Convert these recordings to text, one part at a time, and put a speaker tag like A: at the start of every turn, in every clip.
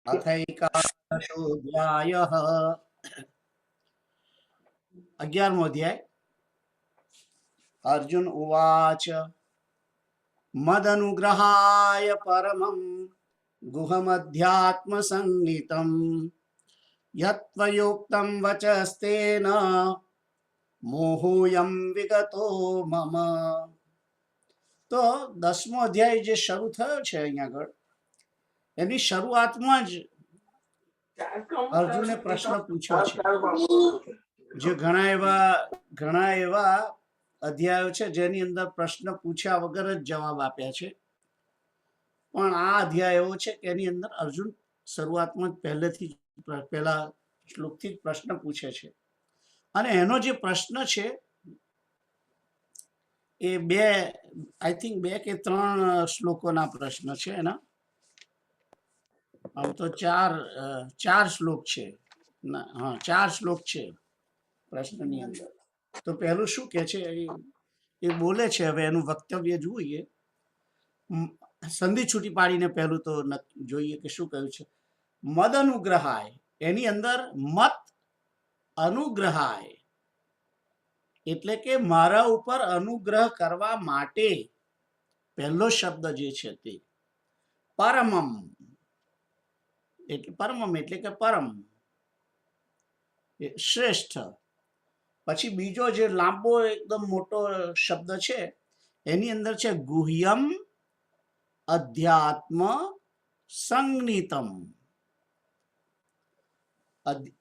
A: अथैकादशोऽध्यायः 11मो अध्याय। अर्जुन उवाच मदनुग्रहाय परमं गुहमध्यात्मसंज्ञितं यत्त्वयोक्तं वचस्तेन मोहोऽयं विगतो मम। તો 10મો અધ્યાય જે શરૂ થયો છે અહીંયા આગળ, એની શરૂઆતમાં જ અર્જુને પ્રશ્ન પૂછ્યો છે. જે ઘણા એવા અધ્યાયો છે જેની અંદર પ્રશ્ન પૂછ્યા વગર જ જવાબ આપ્યા છે, પણ આ અધ્યાય એવો છે કે એની અંદર અર્જુન શરૂઆતમાં પહેલા શ્લોકથી જ પ્રશ્ન પૂછે છે. અને એનો જે પ્રશ્ન છે એ આઈ થિંક 2 કે 3 શ્લોકોના પ્રશ્ન છે. એના આમ તો ચાર શ્લોક છે. હા, 4 શ્લોક છે પ્રશ્નની અંદર. તો પહેલું શું કે છે એ બોલે છે. હવે એનું વક્તવ્ય જોઈએ. સંધિ છૂટી પાડીને પહેલું તો જોઈએ કે શું કહ્યું છે. મદ અનુગ્રહાય, એની અંદર મત અનુગ્રહાય એટલે કે મારા ઉપર અનુગ્રહ કરવા માટે પહેલો શબ્દ જે છે તે પરમમ એટલે કે પરમ શ્રેષ્ઠ. પછી બીજો જે લાંબો એકદમ મોટો શબ્દ છે એની અંદર છે ગુહ્યમ અધ્યાત્મ સંજ્ઞિતમ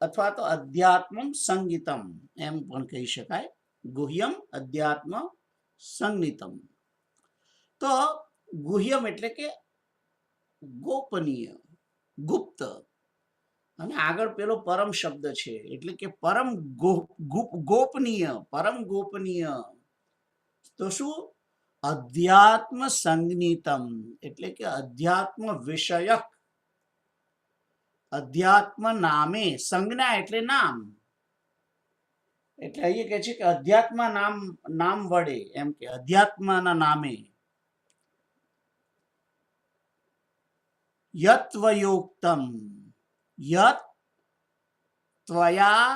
A: અથવા તો અધ્યાત્મ સંગીતમ એમ પણ કહી શકાય. ગુહ્યમ અધ્યાત્મ સંગીતમ. તો ગુહ્યમ એટલે કે ગોપનીય, ગુપ્ત, અને આગળ પેલો પરમ શબ્દ છે એટલે કે પરમ ગોપનીય, પરમ ગોપનીય. તો શું? અધ્યાત્મ સંજ્ઞિતમ એટલે કે અધ્યાત્મ વિષયક, અધ્યાત્મ નામે, સંજ્ઞા એટલે નામ, એટલે અહીંયા કે છે કે અધ્યાત્મ નામ વડે, એમ કે અધ્યાત્મના નામે. યત્વયોક્તમ, યત ત્વયા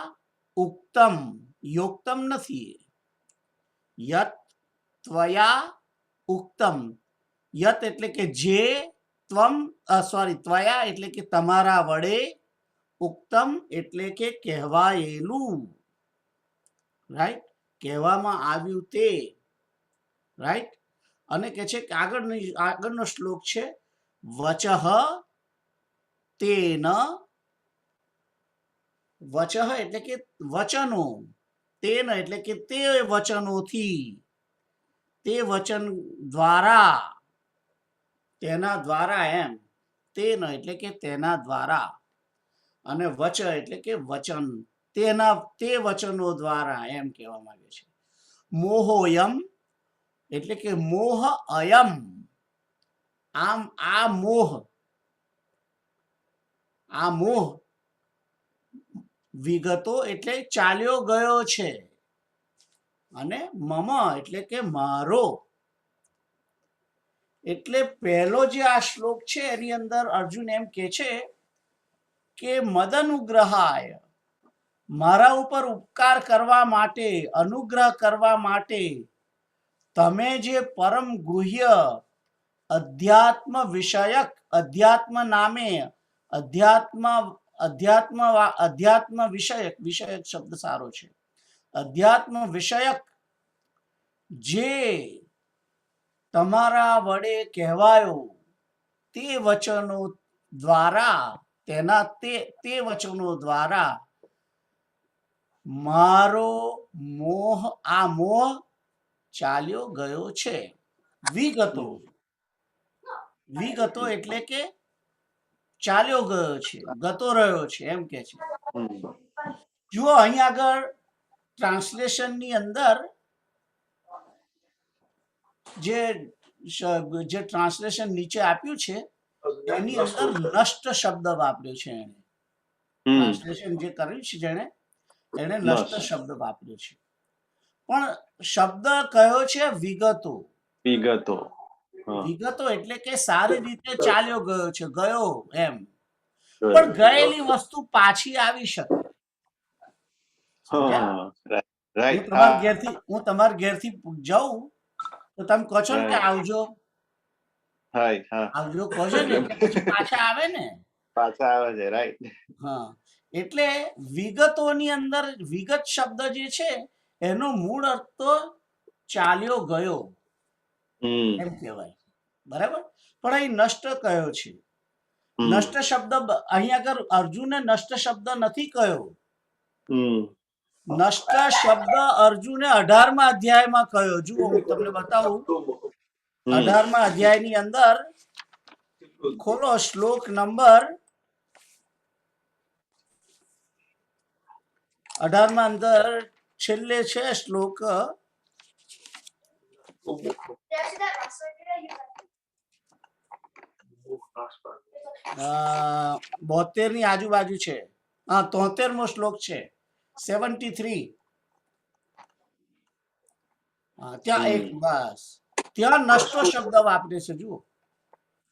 A: ઉક્તમ, યોક્તમ નથી, યત ત્વયા ઉક્તમ. યત એટલે કે જે, ત્વયા એટલે કે તમારા વડે, ઉક્તમ એટલે કે કહેવાયેલું, રાઈટ, કહેવામાં આવ્યું તે, રાઈટ. અને કે છે કે આગળનો શ્લોક છે વચઃ તેન, વચઃ એટલે કે વચનો, તેન એટલે કે તે વચનોથી, તે વચન દ્વારા, તેના દ્વારા, એમ. તેન એટલે કે તેના દ્વારા, અને વચ એટલે કે વચન, તે વચનો દ્વારા, એમ કહેવા માંગે છે. મોહોયમ એટલે કે મોહ અયમ, આમ આ મોહ વિગતો એટલે ચાલ્યો ગયો છે, અને મમ એટલે કે મારો. એટલે પહેલો જે આ શ્લોક છે એની અંદર અર્જુન એમ કે છે કે મદનુગ્રહાય, મારા ઉપર ઉપકાર કરવા માટે, અનુગ્રહ કરવા માટે તમે જે પરમ ગુહ્ય અધ્યાત્મ વિષયક, અધ્યાત્મ નામે, અધ્યાત્મ વિષયક શબ્દ સારો છે, અધ્યાત્મ વિષયક જે તમારા વડે કહેવાયો તે વચનો દ્વારા, તે વચનો દ્વારા મારો આ મોહ ચાલ્યો ગયો છે. વિગતો એટલે કે ચાલ્યો ગયો છે, ગતો રહ્યો છે, એમ કે છે. જુઓ અહીંયા આગળ ટ્રાન્સલેશનની અંદર જે ટ્રાન્સલેશન નીચે આપ્યું છે એની અંદર નષ્ટ શબ્દ વાપર્યો છે. એને ટ્રાન્સલેશન જે કર્યું છે જેને, એને નષ્ટ શબ્દ વાપર્યો છે. પણ શબ્દ કયો છે? વિગતો. વિગતો એટલે કે સારી રીતે ચાલ્યો ગયો છે, ગયો, એમ. પણ ગયેલી વસ્તુ પાછી આવી શકે.
B: હા, right.
A: હું તમારા ઘેરથી જાઉં તો તમે કહો છો ને કે આવજો, આવજો કહો છો ને, એટલે પછી પાછા આવે ને.
B: પાછા આવે છે, રાઈટ.
A: હા, એટલે વિગતોની અંદર વિગત શબ્દ જે છે એનો મૂળ અર્થ તો ચાલ્યો ગયો એમ કહેવાય, બરાબર. પણ અહીં નષ્ટ કયો છે. નષ્ટ શબ્દ અહીંયા આગળ અર્જુને નષ્ટ શબ્દ નથી કહ્યો. નષ્ટ શબ્દ અર્જુને 18મા અધ્યાયમાં કહ્યો. જુઓ, હું તમને બતાવું. 18મા અધ્યાયની અંદર ખોલો શ્લોક નંબર 18મા અંદર છેલ્લે છે શ્લોક 72 ની આજુબાજુ છે. હા, 73મો શ્લોક છે, 73. ત્યાં એક બસ ત્યાં નષ્ટો શબ્દ વાપરે છે. જુઓ,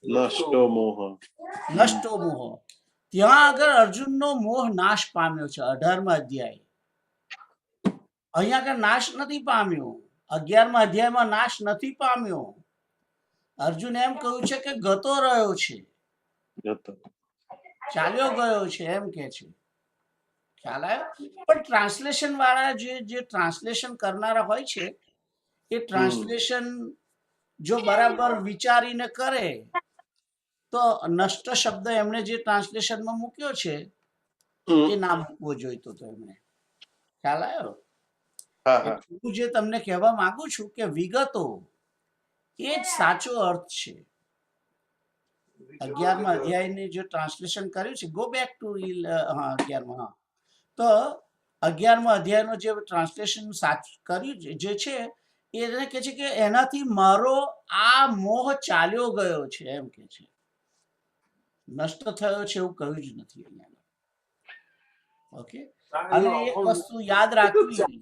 A: નષ્ટો મોહ. ત્યાં આગળ અર્જુનનો મોહ નાશ પામ્યો છે. 18મા અધ્યાય. અહીંયા આગળ નાશ નથી પામ્યો. 11મા અધ્યાયમાં નાશ નથી પામ્યો. અર્જુન એમ કહ્યું છે કે ગતો રહ્યો છે, ચાલ્યો ગયો છે એમ કે છે. ખ્યાલ આવ્યો? પણ ટ્રાન્સલેશન વાળા જે ટ્રાન્સલેશન કરનારા હોય છે એ ટ્રાન્સલેશન જો બરાબર વિચારીને કરે તો નષ્ટ શબ્દ એમણે જે ટ્રાન્સલેશનમાં મૂક્યો છે એ ના મૂકવો જોઈતો તો એમણે. ખ્યાલ આવ્યો? હું જે તમને કહેવા માંગુ છું કે વિગતો એ જ સાચો અર્થ છે. 11મા અધ્યાયની જે ટ્રાન્સલેશન કર્યું છે, ગો બેક ટુ 11મા. તો 11મા અધ્યાયનો જે ટ્રાન્સલેશન કર્યું જે છે એને કહે છે કે એનાથી મારો આ મોહ ચાલ્યો ગયો છે એમ કે છે. નષ્ટ થયો છે એવું કહ્યું જ નથી અહીંયા. ઓકે, અને એક વસ્તુ યાદ રાખવી,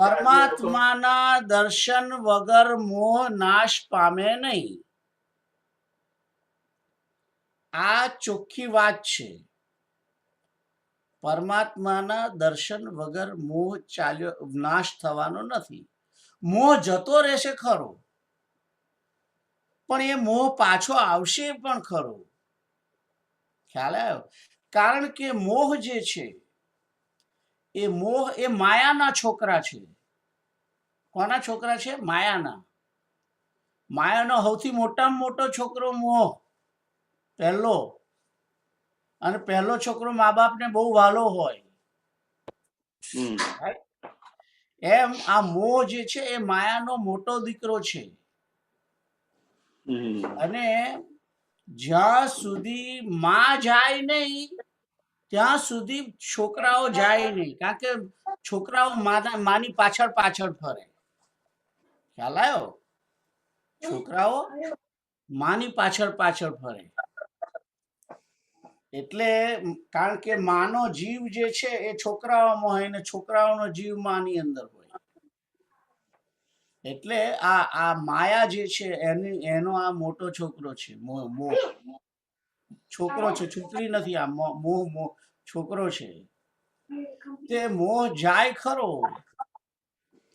A: પરમાત્માના દર્શન વગર મોહ નાશ પામે નહીં. આ ચોખ્ખી વાત છે. પરમાત્માના દર્શન વગર મોહ નાશ થવાનો નથી. મોહ જતો રહેશે ખરો, પણ એ મોહ પાછો આવશે પણ ખરો. ખ્યાલ આવ્યો? કારણ કે મોહ જે છે એ મોહ એ માયાના છોકરા છે. કોના છોકરા છે? માયાના. માયાનો સૌથી મોટામાં મોટો છોકરો મોહ, પહેલો. અને પહેલો છોકરો મા બાપને બહુ વાલો હોય. એમ આ મોહ જે છે એ માયાનો મોટો દીકરો છે. અને જ્યાં સુધી માં જાય નહીં ત્યાં સુધી છોકરાઓ જાય નહીં, કારણ કે છોકરાઓ માની પાછળ પાછળ ફરે. ખ્યાલ આવ્યો? છોકરાઓ માની પાછળ પાછળ ફરે. એટલે કારણ કે માનો જીવ જે છે એ છોકરાઓમાં હોય ને છોકરાઓનો જીવ માની અંદર હોય. એટલે આ માયા જે છે એનો આ મોટો છોકરો છે. મોહ છોકરો છે, છોકરી નથી. આ મોહ છોકરો છે. તે મોહ જાય ખરો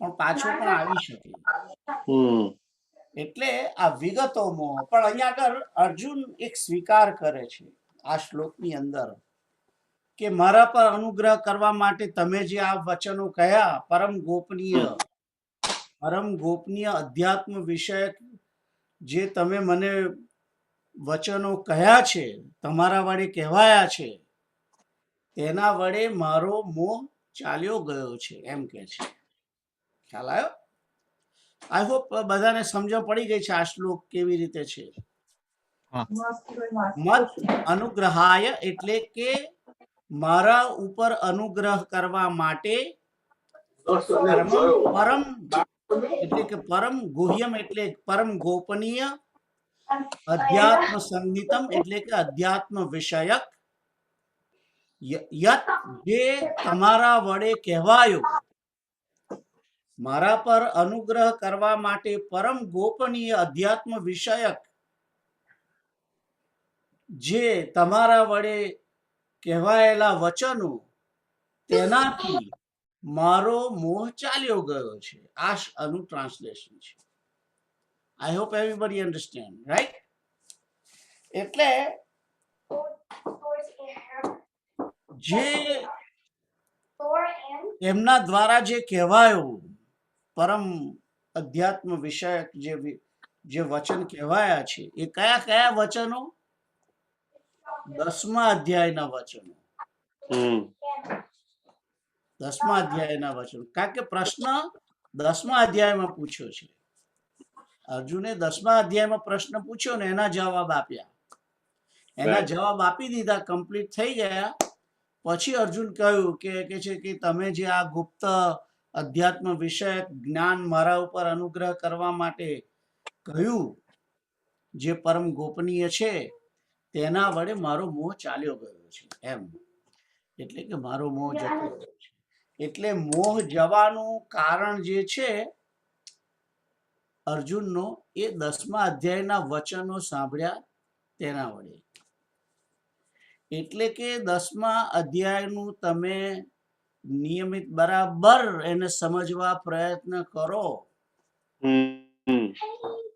A: પણ પાછો પણ આવી શકે. એટલે આ વિગતો મોહ. પણ અહીંયા આગળ અર્જુન એક સ્વીકાર કરે છે આ શ્લોકની અંદર કે મારા પર અનુગ્રહ કરવા માટે તમે જે આ વચનો કહ્યા, પરમ ગોપનીય અધ્યાત્મ વિષયક જે તમે મને વચનો કહ્યા છે, તમારા વડે કહેવાયા છે, તેના વડે મારો મોહ ચાલ્યો ગયો છે એમ કે છે. ખ્યાલ આવ્યો? આઈ હોપ બધાને સમજણ પડી ગઈ છે આ શ્લોક કેવી રીતે છે. મત અનુગ્રહાય એટલે કે મારા ઉપર અનુગ્રહ કરવા માટે, પરમ એટલે કે પરમ ગુહ્યમ એટલે પરમ ગોપનીય, અધ્યાત્મ સંહિતમ એટલે કે અધ્યાત્મ વિષયક, યત જે તમારા વડે કહેવાયો, મારા પર અનુગ્રહ કરવા માટે પરમ ગોપનીય અધ્યાત્મ વિષયક જે તમારા વડે કહેવાયેલા વચનો તેનાથી મારો મોહ ચાલ્યો ગયો છે. આ આનું ટ્રાન્સલેશન છે. I hope everybody understand, right? એટલે જે એમના દ્વારા જે કહેવાયો પરમ અધ્યાત્મ વિષયક જે વચન કહેવાયા છે, એ કયા કયા વચનો? 10મા અધ્યાયના વચનો.
B: હમ
A: 10મા અધ્યાયના વચનો. કારણ કે પ્રશ્ન 10મા અધ્યાયમાં પૂછ્યો છે. અર્જુને 10મા અધ્યાયમાં પ્રશ્ન પૂછ્યો ને એના જવાબ આપ્યા. એના જવાબ આપી દીધા, કમ્પ્લીટ થઈ ગયા. પછી અર્જુન કહ્યું કે છે કે તમે જે આ ગુપ્ત અધ્યાત્મ વિષયક જ્ઞાન મારા ઉપર અનુગ્રહ કરવા માટે કહ્યું, જે પરમ ગોપનીય છે, તેના વડે મારો મોહ ચાલ્યો ગયો છે. એમ એટલે કે મારો મોહ જતો રહ્યો છે. એટલે મોહ જવાનું કારણ જે છે અર્જુનનો, એ 10મા અધ્યાયના વચનો સાંભળ્યા તેના વડે. એટલે કે 10મા અધ્યાયનું તમે નિયમિત બરાબર એને સમજવા પ્રયત્ન કરો
B: હમ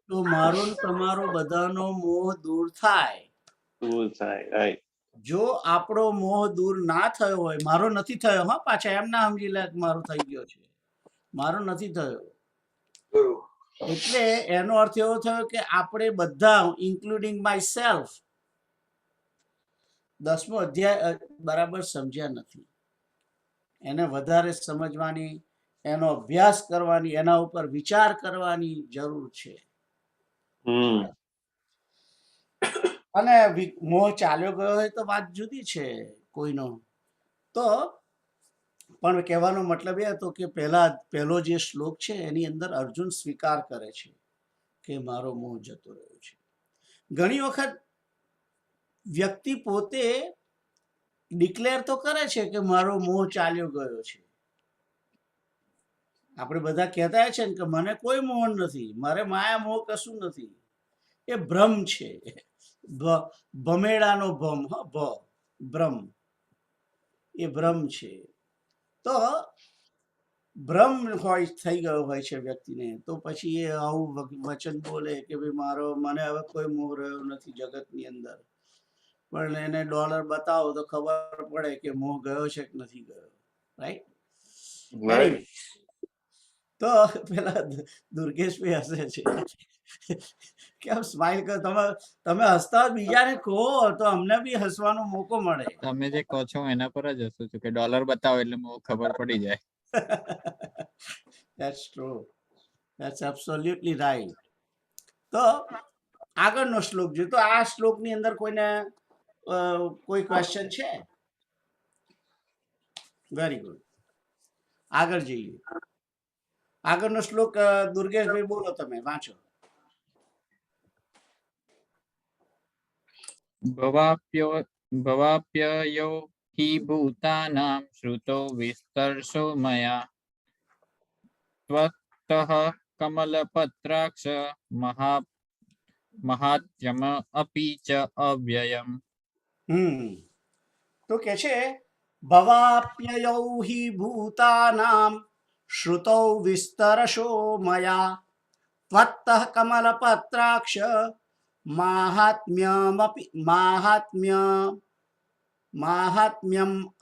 A: તો મારો ને તમારો બધાનો મોહ દૂર થાય.
B: રાઈટ.
A: જો આપણો મોહ દૂર ના થયો હોય, મારો નથી થયો, હા, પાછા એમ ના સમજી લે મારો થઈ ગયો છે. મારો નથી થયો. એટલે એનો અર્થ એવો થયો કે આપણે બધા, ઇન્ક્લુડિંગ માય સેલ્ફ, 10મો અધ્યાય બરાબર સમજ્યા નથી. એને વધારે સમજવાની, એનો અભ્યાસ કરવાની, એના ઉપર વિચાર કરવાની જરૂર છે. અને મોહ ચાલ્યો ગયો હોય તો વાત જુદી છે કોઈનો. તો પણ કહેવાનો મતલબ એ હતો કે પહેલો જે શ્લોક છે એની અંદર અર્જુન સ્વીકાર કરે છે કે મારો મોહ જતો રહ્યો છે. ઘણી વખત વ્યક્તિ પોતે ડિક્લેર તો કરે છે કે મારો મોહ ચાલ્યો ગયો છે. આપણે બધા કહેતા છે ને કે મને કોઈ મોહ નથી, મારે માયા મોહ કશું નથી. એ ભ્રમ છે. ભમેડાનો ભ્રમ, એ ભ્રમ છે. તો ભ્રમ હોય થઈ ગયો હોય છે વ્યક્તિને, તો પછી એ આવું વચન બોલે કે ભાઈ મને હવે કોઈ મોહ રહ્યો નથી જગતની અંદર. પણ એને ડોલર બતાવો તો ખબર પડે કે મોહ ગયો છે કે નથી ગયો. રાઈટ? તો પેલા દુર્ગેશભાઈ હસે છે. કેમ સ્માઈલ કરો? તમે હસતા બીજાને કહો તો અમને બી હસવાનો મોકો મળે.
C: તમે જે કહો છો એના પર જ હસું છું કે ડોલર બતાવો એટલે ખબર પડી જાય.
A: That's true. That's absolutely right. તો આગળનો શ્લોક જોઈએ. તો આ શ્લોકની અંદર કોઈને કોઈ ક્વેશ્ચન છે? Very good. આગળ જઈએ. આગળનો શ્લોક દુર્ગેશભાઈ બોલો, તમે વાંચો.
C: ભવાપ્યયો હિ ભૂતાનાં શ્રુતો વિસ્તર્શો મયા ત્વત્તઃ કમલપત્રાક્ષ મહાત્મ્યમ અપી ચ અવ્યયમ.
A: તો કે છે ભવાપ્યયૌ હિ ભૂતાનામ શ્રુતૌ વિસ્તરશો મયા ત્વત્તઃ કમલપત્રાક્ષ માહાત્મ્યમ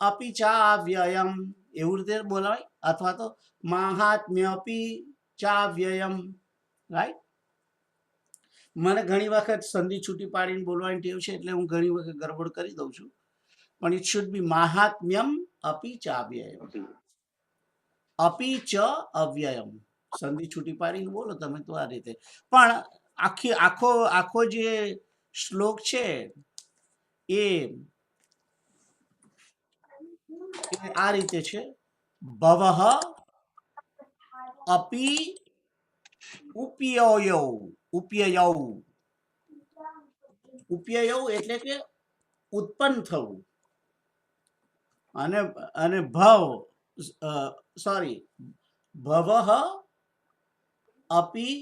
A: અપી ચાવ્યયમ. એવું રીતે બોલાય, અથવા તો માહાત્મ્યપી ચાવ્યયમ. રાઈટ? મને ઘણી વખત સંધિ છૂટી પાડીને બોલવાની ટેવ છે, એટલે હું ઘણી વખત ગડબડ કરી દઉં છું. પણ ઇટ શુડ બી માહાત્મ્યમ અપી ચાવ્યયમ. અપી ચ અવ્યયમ. સંધિ છૂટી પાડીને બોલો તમે તો આ રીતે. પણ આખો જે શ્લોક છે એ આ રીતે છે. ભવઃ અપી ઉપયયૌ એટલે કે ઉત્પન્ન થવું. અને ભવઃ અપી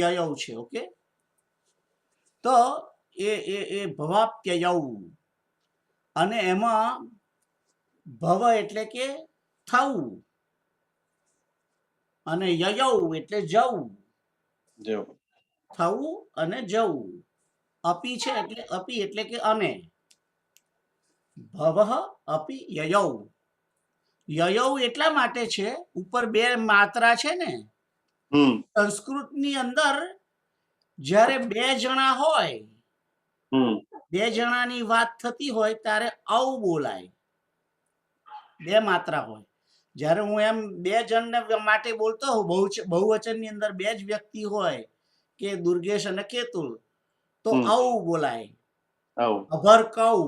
A: યયૌ છે. ઓકે? તો એ ભવાપ્યયૌ, અને એમાં ભવ એટલે કે થવું, અને યયૌ એટલે જવું,
B: જો
A: થવું અને જવું. અપી છે એટલે અપી એટલે કે અને. ભવઃ અપી યયૌ. યયૌ એટલા માટે છે, ઉપર બે માત્રા છે ને,
B: હમ
A: સંસ્કૃતની અંદર જ્યારે બે જણા હોય,
B: હમ
A: બે જણાની વાત થતી હોય ત્યારે ઔ બોલાય, બે માત્રા હોય. જ્યારે હું એમ બે જણને માટે બોલતો હોઉં, બહુવચનની અંદર બે જ વ્યક્તિ હોય કે દુર્ગેશ અને કેતુલ, તો
B: હમ.
A: ઔ બોલાય.
B: આવું
A: અભર કૌ,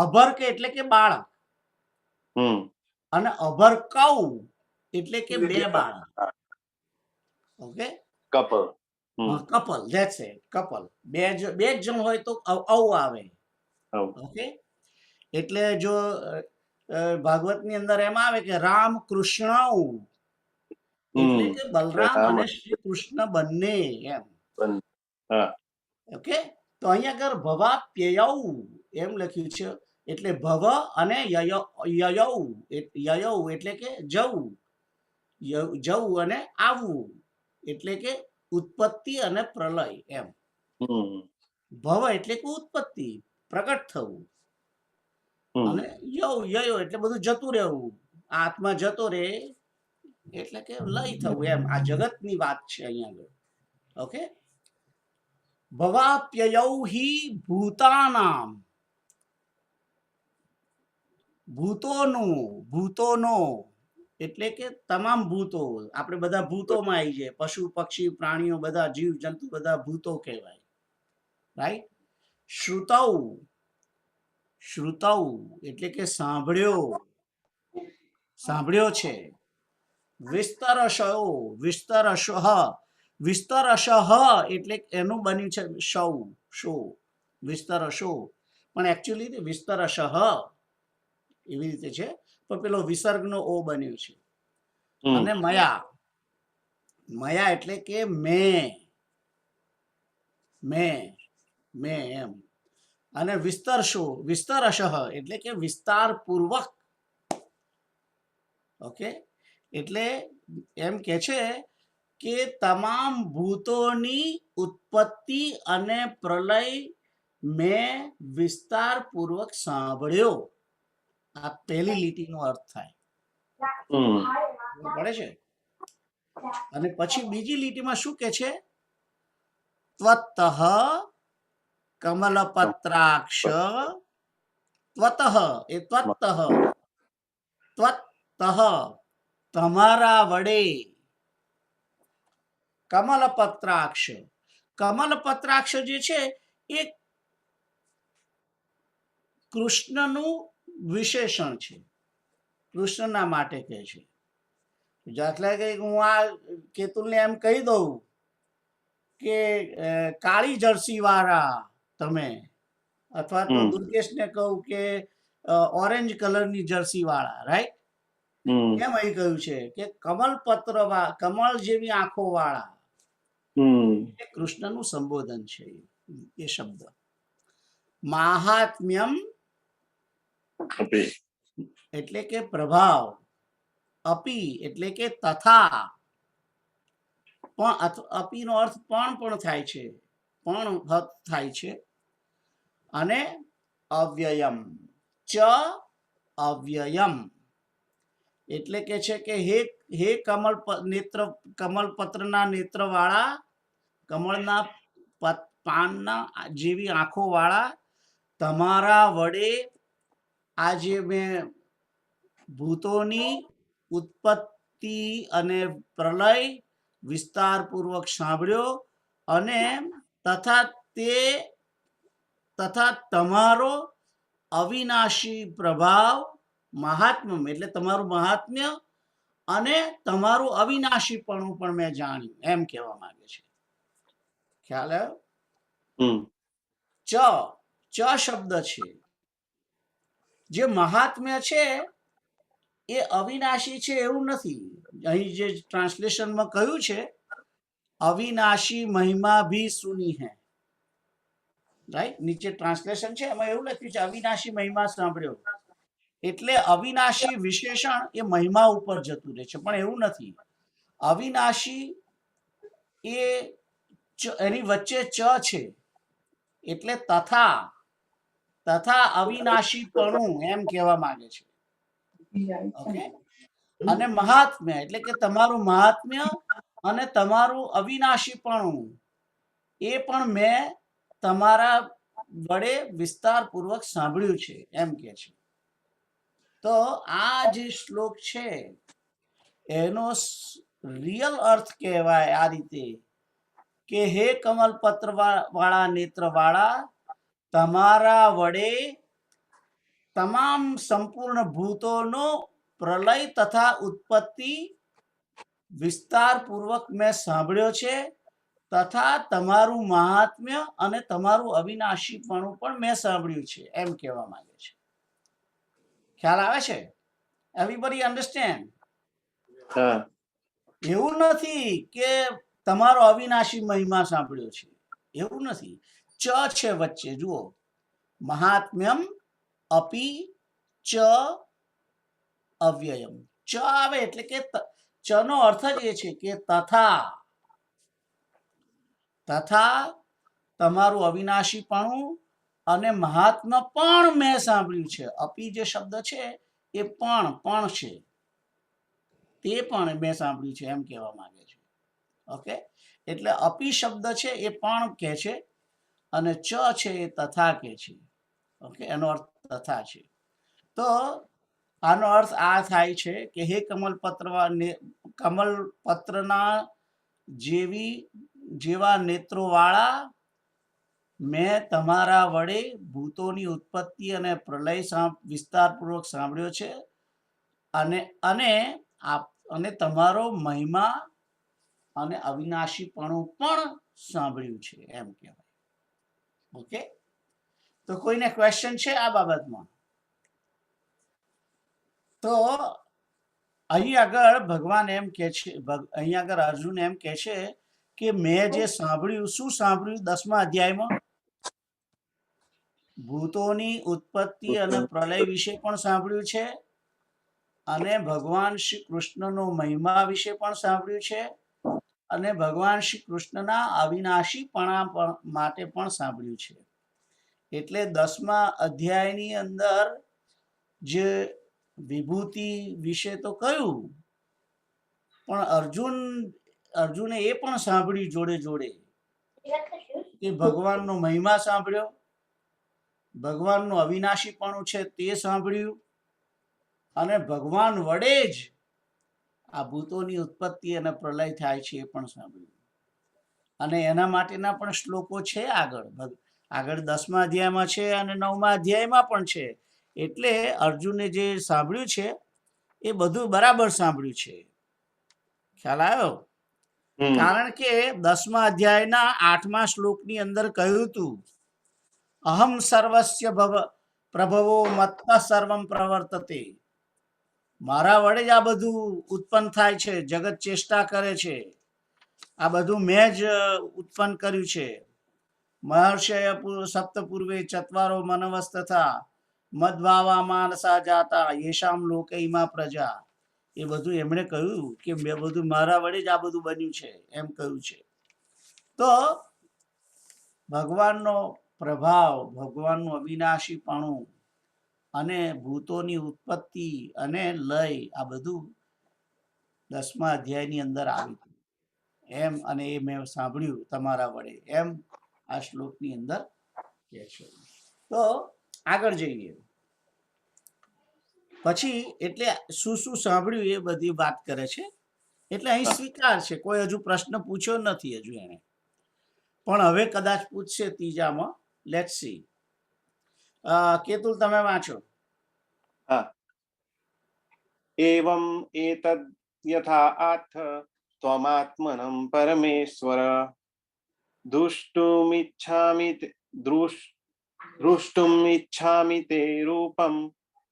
A: અભર કે એટલે કે બાળક,
B: હમ
A: અને અભર કૌ એટલે કે બે બાળક. Okay,
B: couple hmm
A: couple, that's it, couple. બે જ જણ હોય તો ઔ આવે.
B: આવું
A: ઓકે, એટલે જો ભાગવતની અંદર એમ આવે કે રામ કૃષ્ણ, એટલે કે બલરામ
B: રામ
A: અને શ્રી કૃષ્ણ બંને, એમ.
B: બંધ. હા
A: ઓકે, તો અહીંયા આગળ ભવાપ્યયૌ એમ લખ્યું છે, એટલે ભવ અને યયૌ, યયૌ એટલે કે જવું, જવું અને આવવું, એટલે કે ઉત્પત્તિ અને પ્રલય, એમ.
B: હમ
A: ભવ એટલે કે ઉત્પત્તિ, પ્રગટ થવું,
B: હમ
A: અને યયો એટલે બધું જતું રહેવું, આત્મા જતો રહે એટલે કે લય થવું, એમ. આ જગતની વાત છે અહીંયા આગળ. ઓકે, ભવાપ્યયૌ હિ ભૂતાનામ, ભૂતોનું, ભૂતોનો એટલે કે તમામ ભૂતો. આપણે બધા ભૂતોમાં આવી જાય, પશુ પક્ષી પ્રાણીઓ બધા, જીવ જંતુ બધા ભૂતો કહેવાય, રાઈટ. શ્રુતૌ, શ્રુતૌ એટલે કે સાંભળ્યો, સાંભળ્યો છે. વિસ્તરશો, વિસ્તરશઃ, વિસ્તરશઃ એટલે એનું બન્યું છે શૌ, શો, વિસ્તરશો, પણ એકચ્યુઅલી વિસ્તરશઃ એવી રીતે છે, પણ પેલો વિસર્ગનો ઓ બન્યું છે.
B: હમ
A: અને મયા, મયા એટલે કે મેં, એમ. અને વિસ્તરશો, વિસ્તરશઃ એટલે કે વિસ્તાર પૂર્વક. ઓકે, એટલે એમ કે છે કે તમામ ભૂતોની ઉત્પત્તિ અને પ્રલય મેં વિસ્તાર પૂર્વક સાંભળ્યો. આ પહેલી લીટીનો અર્થ થાય,
B: હમ
A: પડે છે. અને પછી બીજી લીટીમાં શું કે છે? ત્વત્તઃ કમલપત્રાક્ષ, ત્વતઃ એ ત્વત્તઃ, ત્વત્તઃ તમારા વડે, કમલપત્રાક્ષ, કમલપત્રાક્ષ જે છે એ કૃષ્ણનું વિશેષણ છે, કૃષ્ણના માટે કહે છે. દાખલા કે હું આ કેતુલને એમ કહી દઉં કે કાળી જર્સી વાળા તમે, અથવા તો
B: હમ
A: દુર્ગેશને કહું કે ઓરેન્જ કલરની જર્સી વાળા, રાઈટ.
B: હમ
A: કેમ અહીં કહ્યું છે કે કમલપત્ર, કમળ જેવી આંખો વાળા,
B: હમ
A: એ કૃષ્ણનું સંબોધન છે એ શબ્દ. માહાત્મ્યમ
B: અપી
A: એટલે કે પ્રભાવ, અપી એટલે કે તથા, પણ અપીનો અર્થ પણ થાય છે, પણ થાય છે. અને અવ્યયમ, ચ અવ્યયમ એટલે કે છે કે હે કમળ નેત્ર, કમલપત્રના નેત્ર વાળા, કમળના પાનના જેવી આંખો વાળા, તમારા વડે આજે મેં ભૂતોની ઉત્પત્તિ અને પ્રલય વિસ્તારપૂર્વક સાંભળ્યો, અને તથા તમારો અવિનાશી પ્રભાવ, મહાત્મ્ય એટલે તમારું મહાત્મ્ય, અને તમારું અવિનાશીપણું પણ મેં જાણ્યું, એમ કહેવા માંગે છે. ખ્યાલ આવ્યો?
B: હમ
A: ચ શબ્દ છે, જે મહાત્મ્ય છે એ અવિનાશી છે એવું નથી. અહીં જે ટ્રાન્સલેશનમાં કહ્યું છે, અવિનાશી મહિમા ભી સુની હૈ, રાઈટ, નીચે ટ્રાન્સલેશન છે એમાં એવું લખ્યું છે અવિનાશી મહિમા સાંભળ્યો, એટલે અવિનાશી વિશેષણ એ મહિમા ઉપર જતું રહે છે, પણ એવું નથી. અવિનાશી એ એની વચ્ચે ચ છે, એટલે તથા અવિનાશીપણું એમ કહેવા માંગે છે. ઓકે, અને મહાત્મ્ય એટલે કે તમારું મહાત્મ્ય અને તમારું અવિનાશીપણું એ પણ મેં તમારા વડે વિસ્તારપૂર્વક સાંભળ્યું છે એમ કે છે. તો આ જે શ્લોક છે એનો રિયલ અર્થ કહેવાય આ રીતે કે હે કમલ પત્ર વાળા નેત્ર વાળા, તમારા વડે તમામ સંપૂર્ણ ભૂતોનો પ્રલય તથા ઉત્પત્તિ વિસ્તારપૂર્વક મેં સાંભળ્યો છે, તથા તમારું મહાત્મ્ય અને તમારું અવિનાશીપણું પણ મેં સાંભળ્યું છે એમ કહેવા માંગે છે. ખ્યાલ આવે છે? Everybody understand?
B: હા.
A: એવું નથી કે તમારો અવિનાશી મહિમા સાંભળ્યો છે, એવું નથી. ચ છે વચ્ચે, જુઓ, મહાત્મ્યમ અપી ચ અવ્યયમ. ચ આવે એટલે કે ચ નો અર્થ જ એ છે કે તથા તમારું અવિનાશીપણું અને મહાત્મ્ય પણ મેં સાંભળ્યું છે. અપી જે શબ્દ છે એ પણ છે, તે પણ મેં સાંભળ્યું છે એમ કહેવા માંગે છે. ઓકે, એટલે અપી શબ્દ છે એ પણ કહે છે અને ચ છે એ તથા કહે છે. ઓકે, એનો અર્થ તથા છે. તો આનો અર્થ આ થાય છે કે હે કમલપત્રના જેવા નેત્રો વાળા, મેં તમારા વડે ભૂતોની ઉત્પત્તિ અને પ્રલય વિસ્તારપૂર્વક સાંભળ્યો છે, અને તમારો મહિમા અને અવિનાશીપણું પણ સાંભળ્યું છે એમ કહેવાય. ઓકે, તો કોઈને ક્વેશ્ચન છે આ બાબતમાં? તો અહીં આગળ ભગવાન એમ કે છે, અહીં આગળ અર્જુન એમ કે છે કે મેં જે સાંભળ્યું, શું સાંભળ્યું? 10મા અધ્યાયમાં ભૂતોની ઉત્પત્તિ અને પ્રલય વિશે પણ સાંભળ્યું છે, અને ભગવાન શ્રી કૃષ્ણનો મહિમા વિશે પણ સાંભળ્યું છે, અને ભગવાન શ્રી કૃષ્ણના અવિનાશીપણા માટે પણ સાંભળ્યું છે. એટલે 10મા અધ્યાયની અંદર જે વિભૂતિ વિશે તો કહ્યું, પણ અર્જુને એ પણ સાંભળ્યું જોડે જોડે કે ભગવાનનો મહિમા સાંભળ્યો, ભગવાનનું અવિનાશીપણું છે તે સાંભળ્યું, અને ભગવાન વડે જ આ ભૂતોની ઉત્પત્તિ અને પ્રલય થાય છે એ પણ સાંભળ્યું. અને એના માટેના પણ શ્લોકો છે આગળ 10મા અધ્યાયમાં છે અને 9મા અધ્યાયમાં પણ છે. એટલે અર્જુને જે સાંભળ્યું છે એ બધું બરાબર સાંભળ્યું છે. ખ્યાલ આવ્યો? કારણ કે 10મા અધ્યાયના 8મા શ્લોકની અંદર કહ્યું હતું, અહમ સર્વસ્ય પ્રભવો મત્ત સર્વમ પ્રવર્તતે. મારા વડે જ આ બધું ઉત્પન્ન થાય છે, જગત ચેષ્ટા કરે છે, આ બધું મેં જ ઉત્પન્ન કર્યું છે. મહર્ષય સપ્ત પૂર્વે ચત્વારો મનવસ્તથા મદ્ભાવા માનસા જાતા યેશામ લોકે ઇમા પ્રજા. એ બધું એમણે કહ્યું કે મેં બધું મારા વડે જ આ બધું બન્યું છે એમ કહ્યું છે. તો ભગવાનનો પ્રભાવ, ભગવાનનું અવિનાશીપણું અને ભૂતોની ઉત્પત્તિ અને લય, આ બધું 10મા અધ્યાયની અંદર આવ્યું એમ, અને એ મેં સાંભળ્યું તમારા વડે એમ આ શ્લોકની અંદર કહે છે. તો આગળ જઈએ પછી, એટલે શું શું સાંભળ્યું એ બધી વાત કરે છે. એટલે અહીં સ્વીકાર છે, કોઈ હજુ પ્રશ્ન પૂછ્યો નથી હજુ એને, પણ હવે કદાચ પૂછશે ત્રીજામાં. Let's see. કેતુલ, તમે વાંચો.
B: હા. એવમ એતદ યથા આથ ત્વમાત્મનં પરમેશ્વર દ્રષ્ટુમિચ્છામિ તે રૂપમ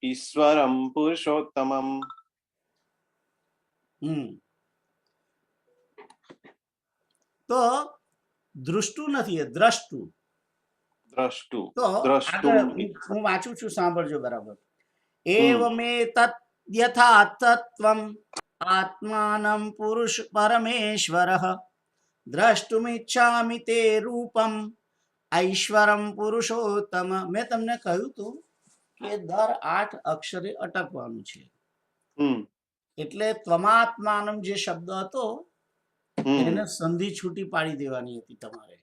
B: ઈશ્વરમ પુરુષોત્તમમ.
A: તો દૃષ્ટુ નથી, એ દ્રષ્ટુ.
B: દ્રષ્ટુ
A: તો
B: દ્રષ્ટુમ
A: આગળ હું વાંચું છું, સાંભળજો બરાબર.
B: હમ
A: એવમેતत् યથા તત્વમ આત્માનં પુરુષ પરમેશ્વરઃ દ્રષ્ટુમિચ્છામિ તે રૂપમ ઐશ્વરમ પુરુષોત્તમ. મેં તમને કહ્યું હતું કે દર 8 અક્ષરે અટકવાનું છે.
B: હમ
A: એટલે ત્વમાત્માનમ જે શબ્દ હતો
B: હમ
A: એને સંધિ છૂટી પાડી દેવાની હતી તમારે.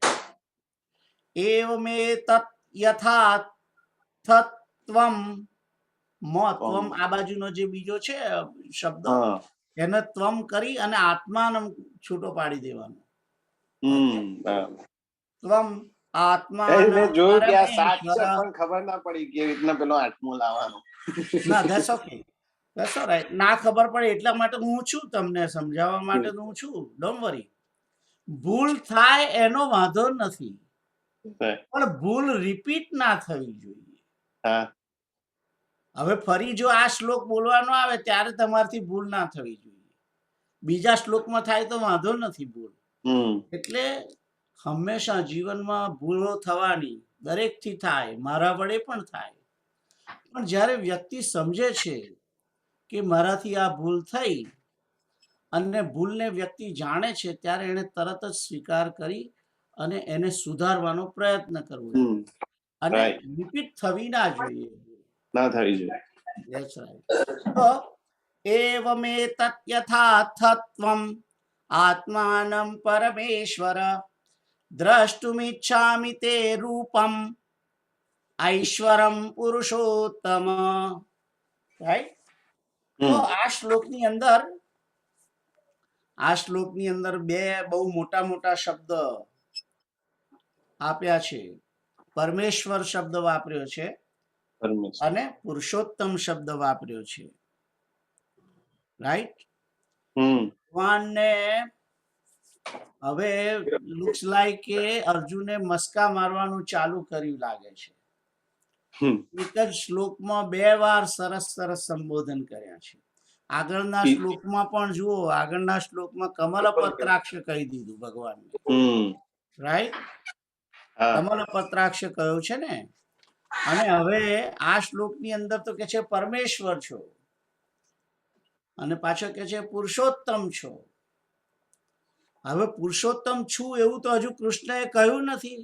A: એવમેતत् યથા તત્વમ ત્વમ આ બાજુનો જે બીજો છે શબ્દ
B: હા
A: એને ત્વમ કરી અને આત્માનમ છૂટો પાડી દેવાનો.
B: બરાબર.
A: ત્વમ
B: એ
A: આત્માનમ
B: મેં જોયું કે આ 7 છે
A: પરમેશ્વર.
B: પણ ખબર ના પડી કેવી રીતના પેલો આઠમો લાવવાનો.
A: ના, ધેટ્સ ઓકે, ધેટ્સ ઓલરાઈટ. ના ખબર પડે એટલા માટે હું છું, તમને સમજાવવા માટે હું છું. Don't worry. ભૂલ થાય એનો વાંધો નથી, પણ ભૂલ રિપીટ ના થવી જોઈએ.
B: હા
A: હવે ફરી જો આ શ્લોક બોલવાનો આવે ત્યારે તમારથી ભૂલ ના થવી જોઈએ. બીજા શ્લોકમાં થાય તો વાંધો નથી ભૂલ.
B: હમ
A: એટલે હંમેશા જીવનમાં ભૂલો થવાની, દરેકથી થાય, મારા વડે પણ થાય. પણ જ્યારે વ્યક્તિ સમજે છે કે મારાથી આ ભૂલ થઈ અને ભૂલને વ્યક્તિ જાણે છે ત્યારે એને તરત જ સ્વીકાર કરી અને એને સુધારવાનો પ્રયત્ન કરવો જોઈએ. અને
B: Right.
A: રિપીટ થવી ના જોઈએ.
B: ના થવી જોઈએ.
A: That's right. તો એવમેતत् યથા તત્વમ આત્માનં પરમેશ્વર દ્રષ્ટુમિચ્છામિ તે રૂપમ ઐશ્વરમ પુરુષોત્તમ. રાઈટ. તો આ શ્લોકની અંદર બે બહુ મોટા મોટા શબ્દ આપ્યા છે. પરમેશ્વર શબ્દ વાપર્યો છે
B: પરમેશ્વર.
A: અને પુરુષોત્તમ શબ્દ વાપર્યો છે. રાઈટ. ભગવાનને હવે લુક્સ લાઈક કે અર્જુને મસ્કા મારવાનું ચાલુ કર્યું લાગે છે. એક જ શ્લોકમાં 2 વાર સરસ સરસ સંબોધન કર્યા છે. આગળના શ્લોકમાં પણ જુઓ, આગળના શ્લોકમાં કમલપત્રાક્ષ કહી દીધું ભગવાનને. રાઈટ. કમલપત્રાક્ષ કહ્યું છે ને. અને હવે આ શ્લોકની અંદર તો કે છે પરમેશ્વર છો, અને પાછો કે છે પુરુષોત્તમ છો. હવે પુરુષોત્તમ છું એવું તો હજુ કૃષ્ણએ કહ્યું નથી.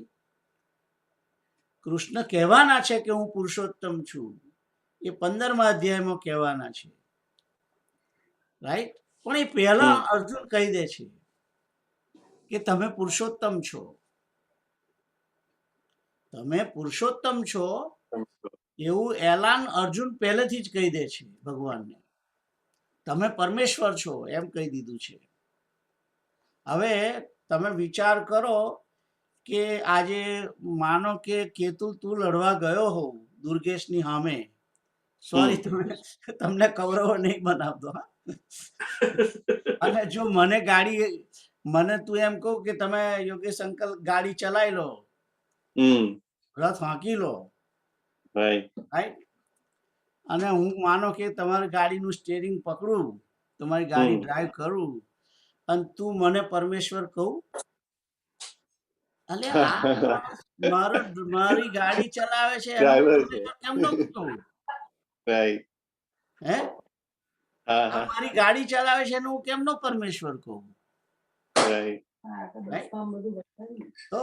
A: કૃષ્ણ કહેવાના છે કે હું પુરુષોત્તમ છું, એ 15મા અધ્યાયમાં કહેવાના છે. રાઈટ. પણ એ પહેલા અર્જુન કહી દે છે કે તમે પુરુષોત્તમ છો. તમે પુરુષોત્તમ છો એવું એલાન અર્જુન પહેલેથી જ કહી દે છે ભગવાનને. તમે પરમેશ્વર છો એમ કહી દીધું છે. હવે તમે વિચાર કરો કે આજે માનો કે કેતુ તું લડવા ગયો હોવ દુર્ગેશની સામે. સોરી, તમને કૌરવો નહીં બનાવતો. અને જો મને તું એમ કહું કે તમે યોગેશ અંકલ ગાડી ચલાવી લો, રથ હાંકી લો. રાઈટ. અને હું માનો કે તમારી ગાડીનું સ્ટીયરિંગ પકડું, તમારી ગાડી ડ્રાઈવ કરું, અને તું મને પરમેશ્વર કહું? અલે મારી ગાડી ચલાવે છે કેમ ન કહું? હે, મારી ગાડી ચલાવે છે હું કેમ નો પરમેશ્વર કહું? તો